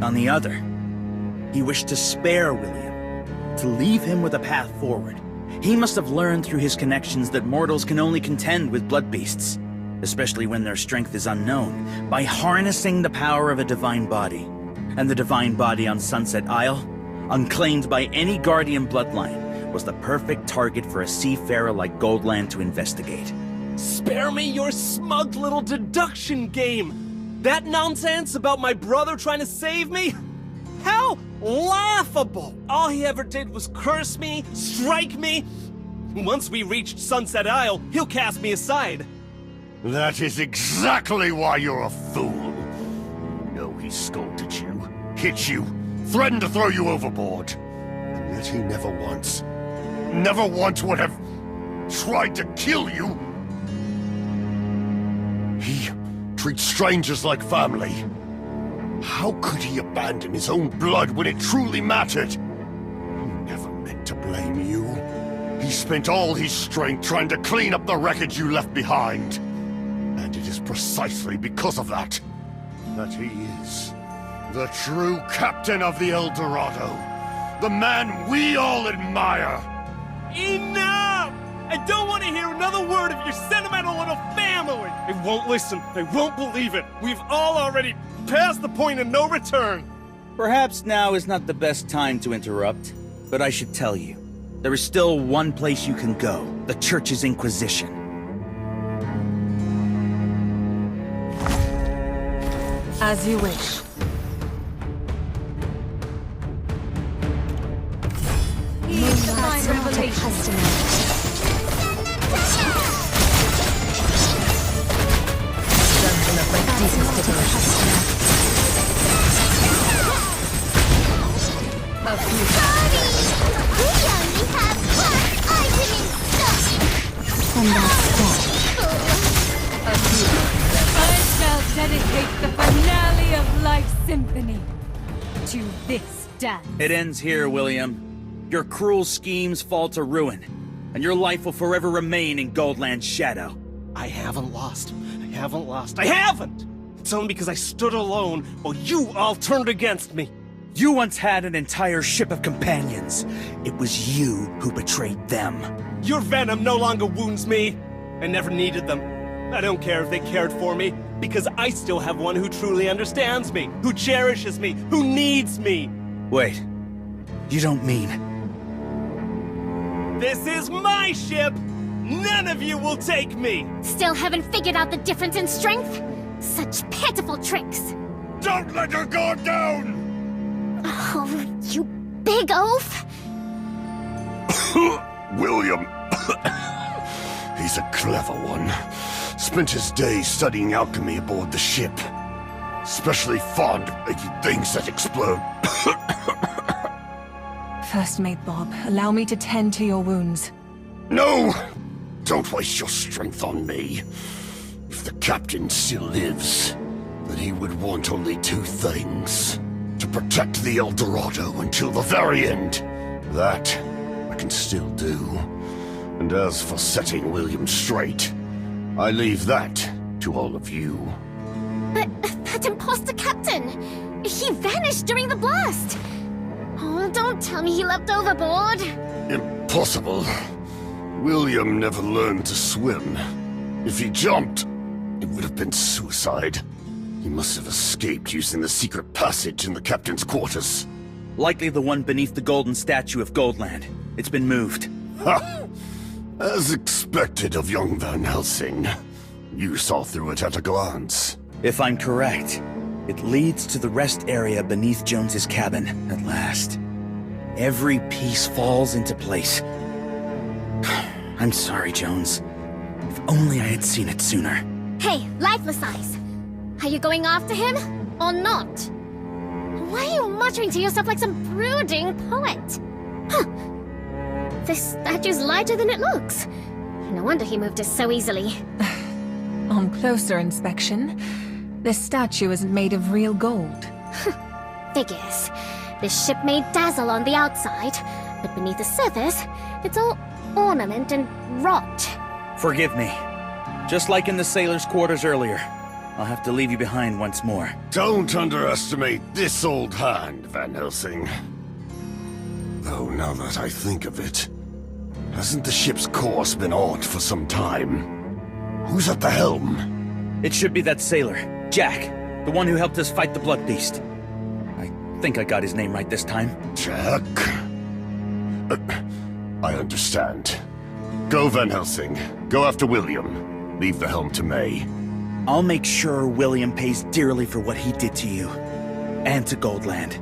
On the other, he wished to spare William, to leave him with a path forward. He must have learned through his connections that mortals can only contend with blood beasts, especially when their strength is unknown, by harnessing the power of a Divine Body. And the Divine Body on Sunset Isle, unclaimed by any Guardian bloodline, was the perfect target for a seafarer like Goldland to investigate. Spare me your smug little deduction game! That nonsense about my brother trying to save me? How laughable! All he ever did was curse me, strike me. Once we reached Sunset Isle, he'll cast me aside. That is exactly why you're a fool. No, he scolded you, hit you, threatened to throw you overboard. And yet he never once would have tried to kill you. He treats strangers like family. How could he abandon his own blood when it truly mattered? He never meant to blame you. He spent all his strength trying to clean up the wreckage you left behind. And it is precisely because of that he is the true captain of the El Dorado. The man we all admire. Enough! I don't want to hear another word of your sentimental little family! They won't listen. They won't believe it. We've all already passed the point of no return. Perhaps now is not the best time to interrupt, but I should tell you. There is still one place you can go, the Church's Inquisition. As you wish. Here's the fine revelation. Dungeon of my deepest devotion. Sorry! We only have one item in stock! And that's that. I shall dedicate the finale of Life's Symphony to this dance. It ends here, William. Your cruel schemes fall to ruin, and your life will forever remain in Goldland's shadow. I haven't lost. I haven't! It's only because I stood alone while you all turned against me. You once had an entire ship of companions. It was you who betrayed them. Your venom no longer wounds me. I never needed them. I don't care if they cared for me, because I still have one who truly understands me, who cherishes me, who needs me. Wait, you don't mean... This is my ship! None of you will take me! Still haven't figured out the difference in strength? Such pitiful tricks! Don't let her go down! Oh, you big oaf! William. He's a clever one. Spent his days studying alchemy aboard the ship. Especially fond of making things that explode. First Mate Bob, allow me to tend to your wounds. No! Don't waste your strength on me. If the captain still lives, then he would want only two things. To protect the El Dorado until the very end. That I can still do. And as for setting William straight, I leave that to all of you. But that imposter captain! He vanished during the blast! Oh, don't tell me he leapt overboard! Impossible. William never learned to swim. If he jumped, it would have been suicide. He must have escaped using the secret passage in the captain's quarters. Likely the one beneath the golden statue of Goldland. It's been moved. Ha! As expected of young Van Helsing. You saw through it at a glance. If I'm correct, it leads to the rest area beneath Jones's cabin, at last. Every piece falls into place. I'm sorry, Jones. If only I had seen it sooner. Hey, Lifeless Eyes! Are you going after him, or not? Why are you muttering to yourself like some brooding poet? Huh. This statue's lighter than it looks. No wonder he moved us so easily. On closer inspection, this statue isn't made of real gold. Figures. This ship may dazzle on the outside, but beneath the surface, it's all ornament and rot. Forgive me. Just like in the sailors' quarters earlier. I'll have to leave you behind once more. Don't underestimate this old hand, Van Helsing. Though now that I think of it, hasn't the ship's course been odd for some time? Who's at the helm? It should be that sailor, Jack, the one who helped us fight the Blood Beast. I think I got his name right this time. Jack? I understand. Go, Van Helsing. Go after William. Leave the helm to May. I'll make sure William pays dearly for what he did to you. And to Goldland.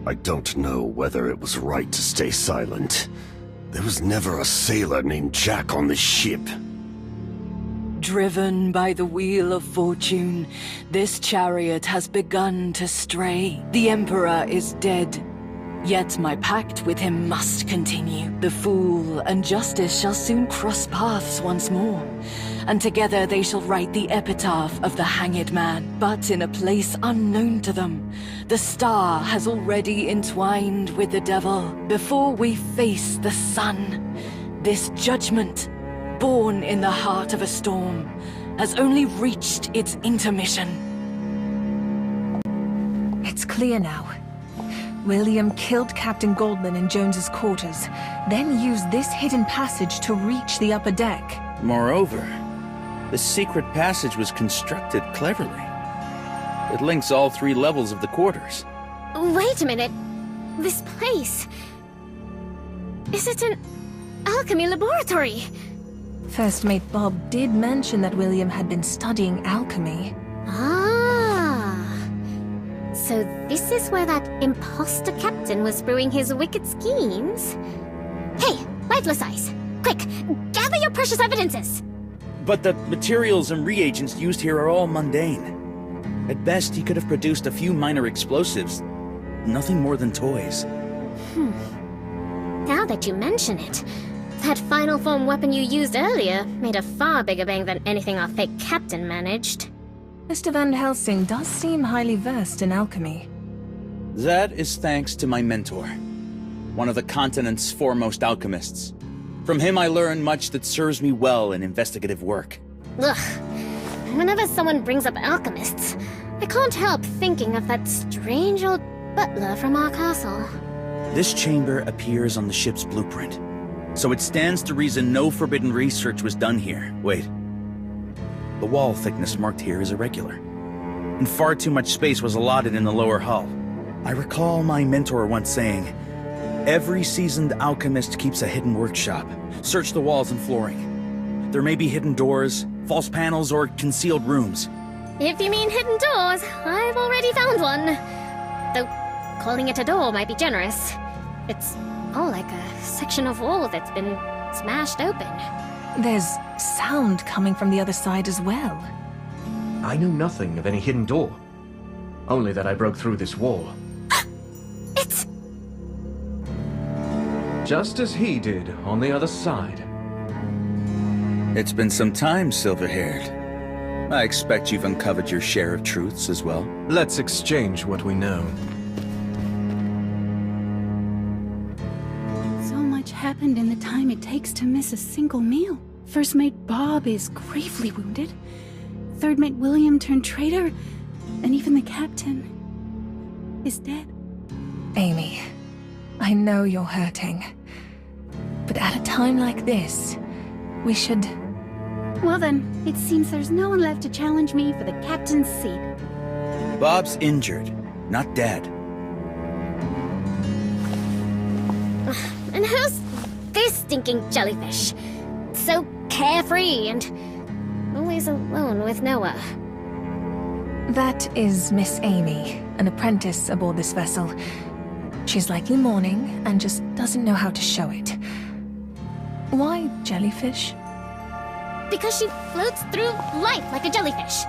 I don't know whether it was right to stay silent. There was never a sailor named Jack on this ship. Driven by the wheel of fortune, this chariot has begun to stray. The Emperor is dead. Yet my pact with him must continue. The fool and justice shall soon cross paths once more. and together they shall write the epitaph of the hanged man. But in a place unknown to them, the star has already entwined with the devil. Before we face the sun, this judgment, born in the heart of a storm, has only reached its intermission. It's clear now. William killed Captain Goldman in Jones's quarters, then used this hidden passage to reach the upper deck. Moreover, the secret passage was constructed cleverly. It links all 3 levels of the quarters. Wait a minute. This place... Is it an alchemy laboratory? First Mate Bob did mention that William had been studying alchemy. So this is where that imposter captain was brewing his wicked schemes? Hey, Lifeless Eyes! Quick, gather your precious evidences! But the materials and reagents used here are all mundane. At best, he could have produced a few minor explosives. Nothing more than toys. Now that you mention it, that final form weapon you used earlier made a far bigger bang than anything our fake captain managed. Mr. Van Helsing does seem highly versed in alchemy. That is thanks to my mentor, one of the continent's foremost alchemists. From him I learned much that serves me well in investigative work. Ugh. Whenever someone brings up alchemists, I can't help thinking of that strange old butler from our castle. This chamber appears on the ship's blueprint, so it stands to reason no forbidden research was done here. Wait. The wall thickness marked here is irregular, and far too much space was allotted in the lower hull. I recall my mentor once saying, "Every seasoned alchemist keeps a hidden workshop. Search the walls and flooring. There may be hidden doors, false panels, or concealed rooms." If you mean hidden doors, I've already found one. Though calling it a door might be generous. It's more like a section of wall that's been smashed open. There's sound coming from the other side as well. I knew nothing of any hidden door. Only that I broke through this wall. It's... Just as he did on the other side. It's been some time, Silver-haired. I expect you've uncovered your share of truths as well. Let's exchange what we know. So much happened in the time it takes to miss a single meal. First Mate Bob is gravely wounded. Third Mate William turned traitor. And even the captain is dead. Amy, I know you're hurting. But at a time like this, we should... Well then, it seems there's no one left to challenge me for the captain's seat. Bob's injured, not dead. And who's this stinking jellyfish? So carefree and always alone with Noah. That is Miss Amy, an apprentice aboard this vessel. She's likely mourning and just doesn't know how to show it. Why jellyfish? Because she floats through life like a jellyfish.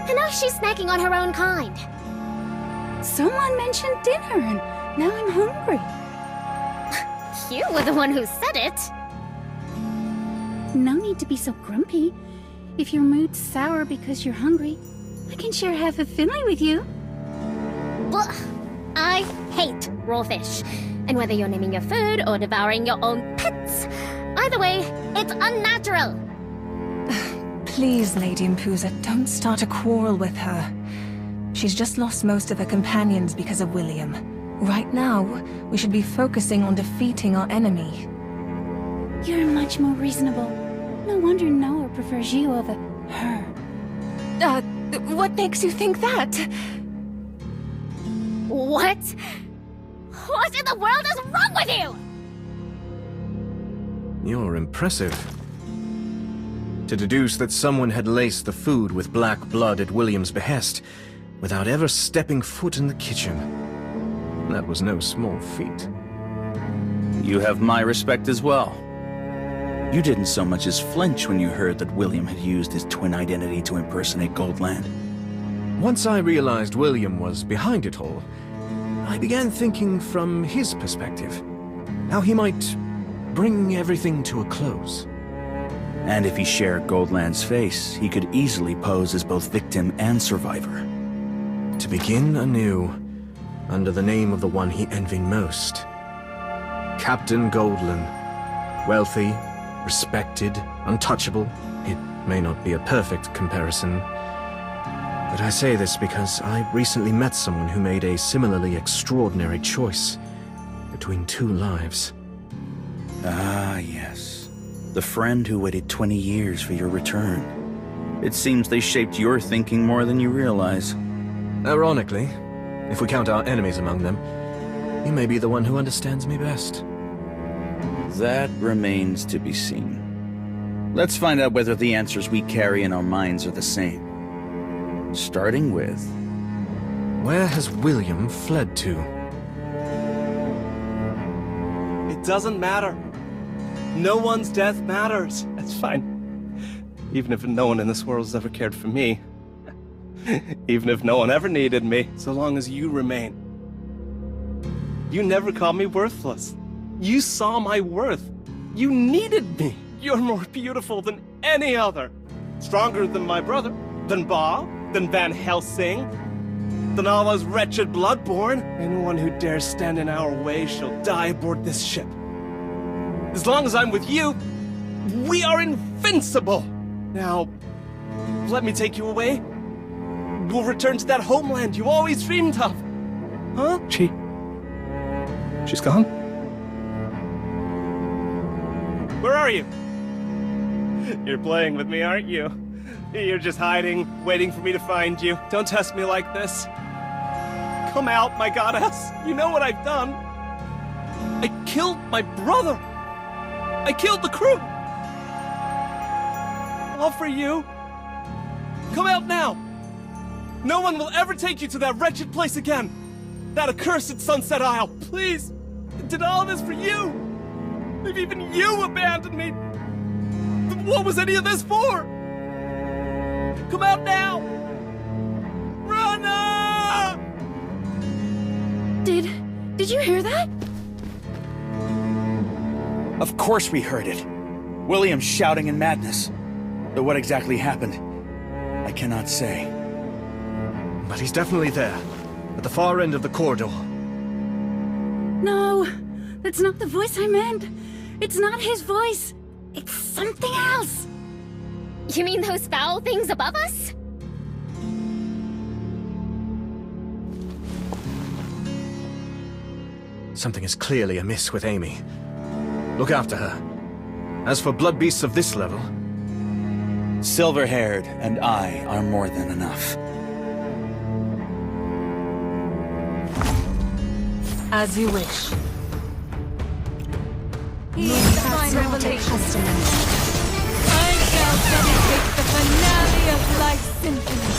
And now she's snacking on her own kind. Someone mentioned dinner and now I'm hungry. You were the one who said it. No need to be so grumpy. If your mood's sour because you're hungry, I can share half a Finley with you. Ugh. I hate raw fish. And whether you're naming your food or devouring your own pets, either way, it's unnatural. Please, Lady Impuza, don't start a quarrel with her. She's just lost most of her companions because of William. Right now, we should be focusing on defeating our enemy. You're much more reasonable. No wonder Noah prefers you over her. What makes you think that? What? What in the world is wrong with you? You're impressive. To deduce that someone had laced the food with black blood at William's behest, without ever stepping foot in the kitchen. That was no small feat. You have my respect as well. You didn't so much as flinch when you heard that William had used his twin identity to impersonate Goldland. Once I realized William was behind it all, I began thinking from his perspective, how he might bring everything to a close. And if he shared Goldland's face, he could easily pose as both victim and survivor. To begin anew, under the name of the one he envied most. Captain Goldland. Wealthy, respected, untouchable. It may not be a perfect comparison, but I say this because I recently met someone who made a similarly extraordinary choice between two lives. Ah, yes. The friend who waited 20 years for your return. It seems they shaped your thinking more than you realize. Ironically, if we count our enemies among them, you may be the one who understands me best. That remains to be seen. Let's find out whether the answers we carry in our minds are the same. Starting with... where has William fled to? It doesn't matter. No one's death matters. That's fine. Even if no one in this world has ever cared for me. Even if no one ever needed me, so long as you remain. You never called me worthless. You saw my worth. You needed me. You're more beautiful than any other. Stronger than my brother, than Ba, than Van Helsing, than all those wretched Bloodborne. Anyone who dares stand in our way shall die aboard this ship. As long as I'm with you, we are invincible. Now, let me take you away. We'll return to that homeland you always dreamed of. Huh? She's gone? Where are you? You're playing with me, aren't you? You're just hiding, waiting for me to find you. Don't test me like this. Come out, my goddess. You know what I've done. I killed my brother. I killed the crew. All for you. Come out now. No one will ever take you to that wretched place again. That accursed Sunset Isle. Please. I did all this for you. If even you abandoned me, what was any of this for? Come out now! Rana! Did you hear that? Of course we heard it. William shouting in madness. But what exactly happened, I cannot say. But he's definitely there, at the far end of the corridor. No, that's not the voice I meant. It's not his voice. It's something else. You mean those foul things above us? Something is clearly amiss with Amy. Look after her. As for blood beasts of this level... Silver-haired and I are more than enough. As you wish. Divine revelation. I shall dedicate the finale of life's symphony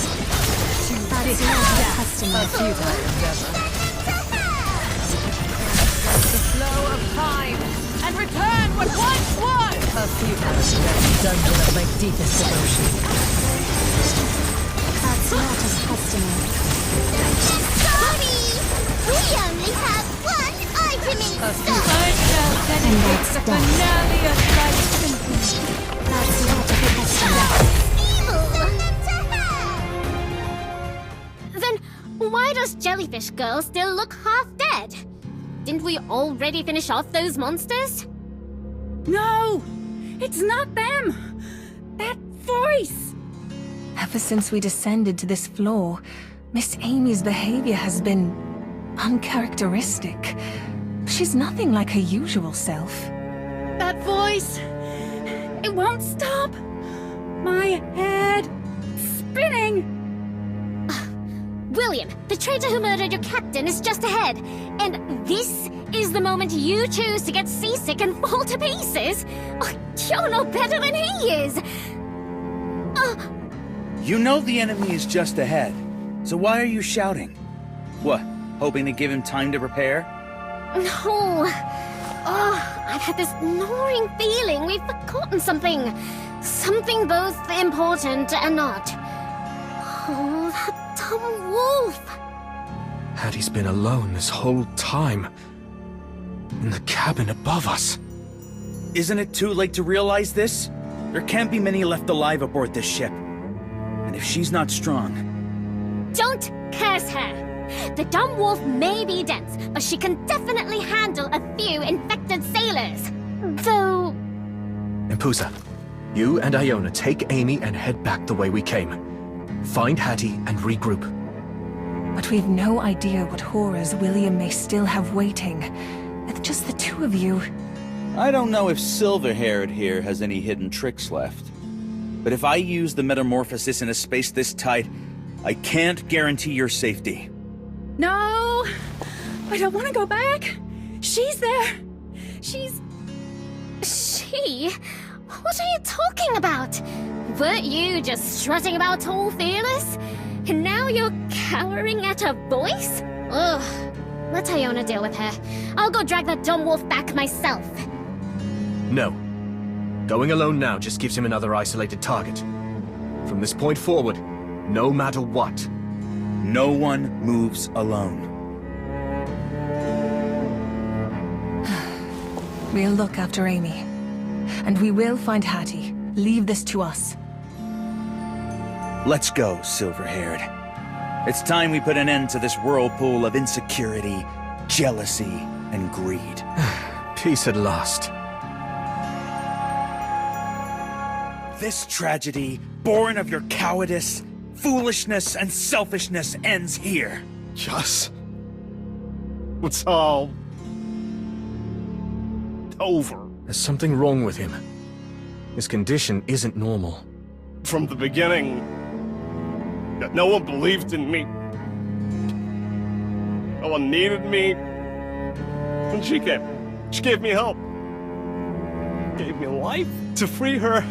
to this death, a futile endeavor. The flow of time and return what once was. A futile endeavor, dungeon of my deepest devotion. That's not his customary. Sorry! We only have one item in stock! I shall dedicate the finale of life's symphony. That's not his customary. Then why does Jellyfish Girl still look half dead? Didn't we already finish off those monsters? No! It's not them! That voice! Ever since we descended to this floor, Miss Amy's behavior has been uncharacteristic. She's nothing like her usual self. That voice! It won't stop! My head... spinning! William, the traitor who murdered your captain is just ahead. And this is the moment you choose to get seasick and fall to pieces. Oh, you're no better than he is. You know the enemy is just ahead. So why are you shouting? What, hoping to give him time to prepare? No. Oh, I've had this gnawing feeling we've forgotten something. Something both important and not. Oh, that dumb wolf. Hattie's been alone this whole time. In the cabin above us. Isn't it too late to realize this? There can't be many left alive aboard this ship. And if she's not strong... Don't curse her! The dumb wolf may be dense, but she can definitely handle a few infected sailors. Though... Impusa, you and Iona take Amy and head back the way we came. Find Hattie and regroup. But we've no idea what horrors William may still have waiting. With just the two of you. I don't know if Silver-Haired here has any hidden tricks left. But if I use the metamorphosis in a space this tight, I can't guarantee your safety. No! I don't want to go back! She's there! She's... She? What are you talking about? Weren't you just strutting about all fearless? And now you're cowering at her voice? Ugh. Let Iona deal with her. I'll go drag that dumb wolf back myself. No. Going alone now just gives him another isolated target. From this point forward, no matter what. No one moves alone. We'll look after Amy. And we will find Hattie. Leave this to us. Let's go, Silver-Haired. It's time we put an end to this whirlpool of insecurity, jealousy, and greed. Peace at last. This tragedy, born of your cowardice, foolishness, and selfishness, ends here. Yes. It's all... over. There's something wrong with him. His condition isn't normal. From the beginning, no one believed in me. No one needed me. And she came. She gave me hope. Gave me life. To free her,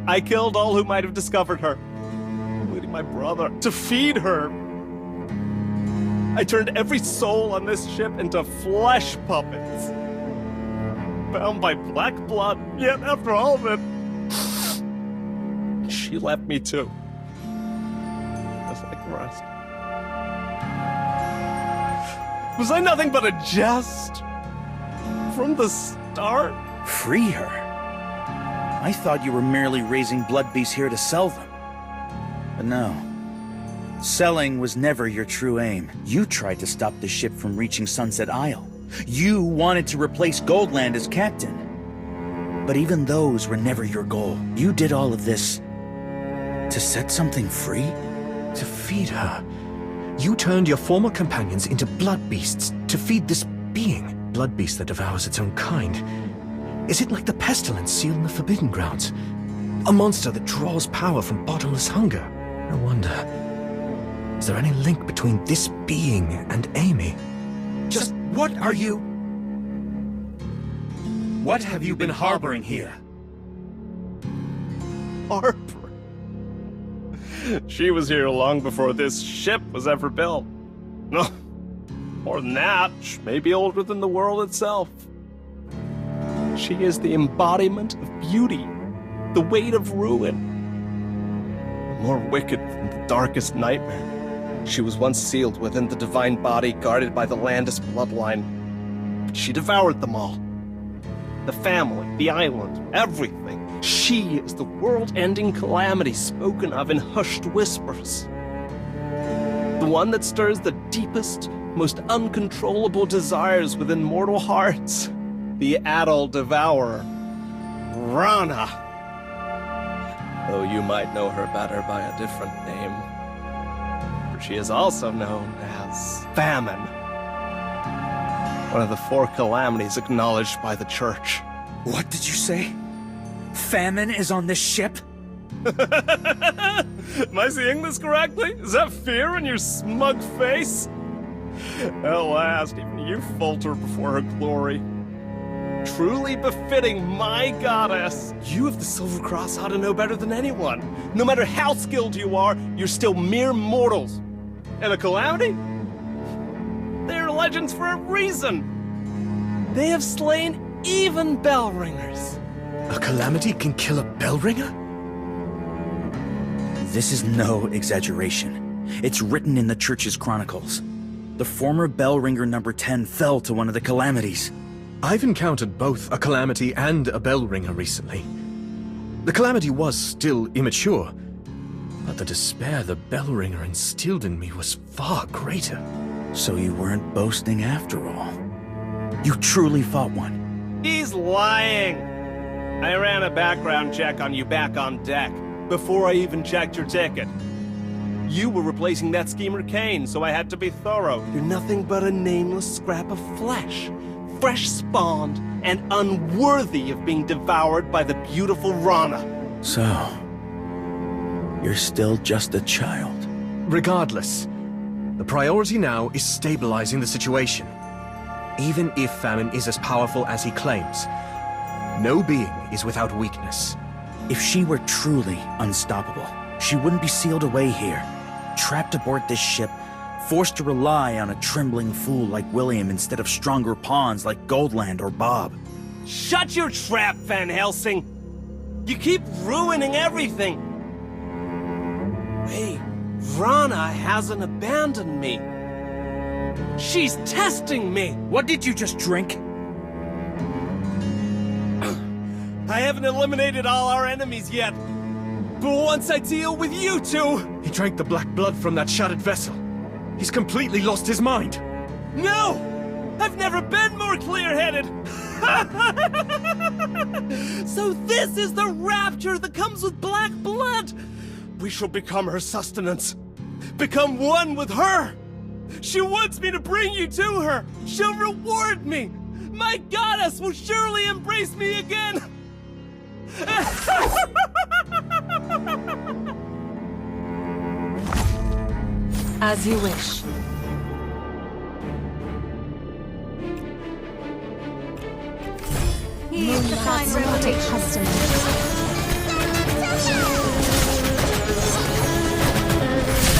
I killed all who might have discovered her, including my brother. To feed her, I turned every soul on this ship into flesh puppets. Bound by black blood, yet after all of it, she left me too. Just like the rest. Was I nothing but a jest? From the start? Free her? I thought you were merely raising blood beasts here to sell them. But no. Selling was never your true aim. You tried to stop the ship from reaching Sunset Isle. You wanted to replace Goldland as captain. But even those were never your goal. You did all of this to set something free? To feed her. You turned your former companions into blood beasts to feed this being. Blood beast that devours its own kind. Is it like the pestilence sealed in the Forbidden Grounds? A monster that draws power from bottomless hunger? No wonder. Is there any link between this being and Amy? Just what are you... What have you been harboring here? Harboring? She was here long before this ship was ever built. No, more than that, she may be older than the world itself. She is the embodiment of beauty, the weight of ruin. More wicked than the darkest nightmare. She was once sealed within the divine body guarded by the Landis bloodline. But she devoured them all. The family, the island, everything. She is the world-ending calamity spoken of in hushed whispers. The one that stirs the deepest, most uncontrollable desires within mortal hearts. The adult devourer. Rana. Though you might know her better by a different name. She is also known as Famine. One of the 4 calamities acknowledged by the Church. What did you say? Famine is on this ship? Am I seeing this correctly? Is that fear in your smug face? At last, even you falter before her glory. Truly befitting my goddess. You of the Silver Cross ought to know better than anyone. No matter how skilled you are, you're still mere mortals. And a calamity? They're legends for a reason. They have slain even bell ringers. A calamity can kill a bell ringer? This is no exaggeration. It's written in the Church's chronicles. The former bell ringer number 10 fell to one of the calamities. I've encountered both a calamity and a bell ringer recently. The calamity was still immature, but the despair the Bellringer instilled in me was far greater. So you weren't boasting after all. You truly fought one. He's lying! I ran a background check on you back on deck, before I even checked your ticket. You were replacing that schemer Kane, so I had to be thorough. You're nothing but a nameless scrap of flesh. Fresh-spawned and unworthy of being devoured by the beautiful Rana. So, you're still just a child. Regardless, the priority now is stabilizing the situation. Even if famine is as powerful as he claims, no being is without weakness. If she were truly unstoppable, she wouldn't be sealed away here, trapped aboard this ship, forced to rely on a trembling fool like William instead of stronger pawns like Goldland or Bob. Shut your trap, Van Helsing! You keep ruining everything! Hey, Rana hasn't abandoned me. She's testing me! What did you just drink? I haven't eliminated all our enemies yet. But once I deal with you two... He drank the black blood from that shattered vessel. He's completely lost his mind. No! I've never been more clear-headed! So this is the rapture that comes with black blood! We shall become her sustenance. Become one with her! She wants me to bring you to her! She'll reward me! My goddess will surely embrace me again! As you wish. He's the fine revelation.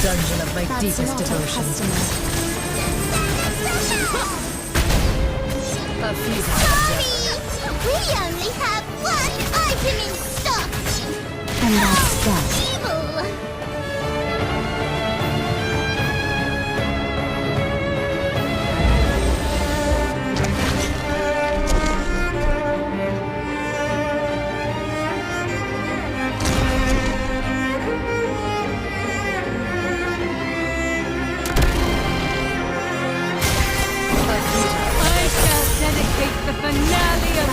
Dungeon of my deepest devotion. A few Sorry! We only have one item in stock! And that's that. Evil! The finale of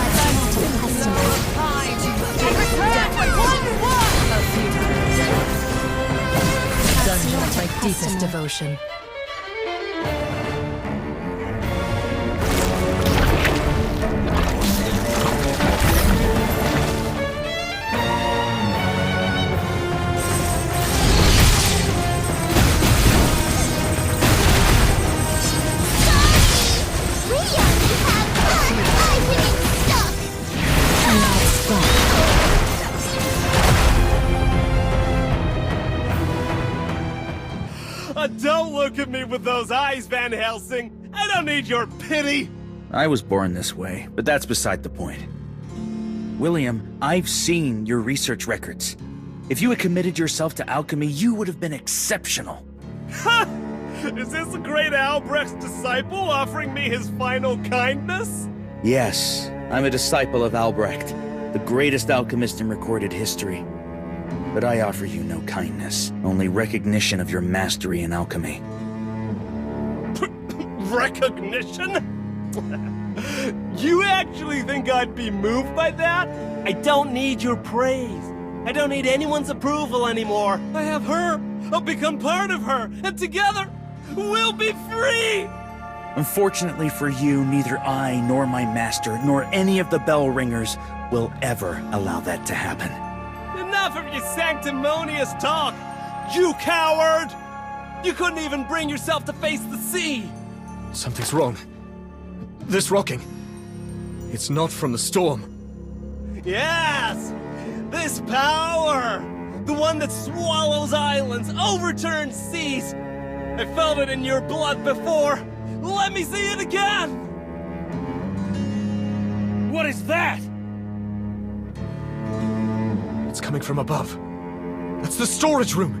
Dungeon of my deepest devotion. Don't look at me with those eyes, Van Helsing! I don't need your pity! I was born this way, but that's beside the point. William, I've seen your research records. If you had committed yourself to alchemy, you would have been exceptional. Ha! Is this a great Albrecht's disciple offering me his final kindness? Yes, I'm a disciple of Albrecht, the greatest alchemist in recorded history. But I offer you no kindness, only recognition of your mastery in alchemy. Recognition? You actually think I'd be moved by that? I don't need your praise. I don't need anyone's approval anymore. I have her. I'll become part of her. And together, we'll be free! Unfortunately for you, neither I nor my master, nor any of the bell ringers will ever allow that to happen. Enough of your sanctimonious talk, you coward! You couldn't even bring yourself to face the sea! Something's wrong. This rocking. It's not from the storm. Yes! This power! The one that swallows islands, overturns seas! I felt it in your blood before! Let me see it again! What is that? It's coming from above. That's the storage room!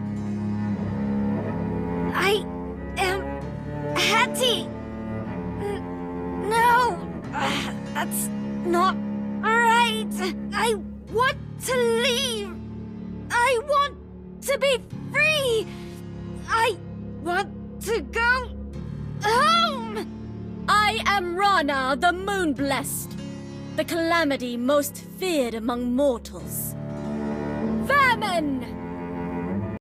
I am Hattie! No! That's not right! I want to leave! to be free! I want to go home! I am Rana, the Moon-Blessed, the calamity most feared among mortals. Famine!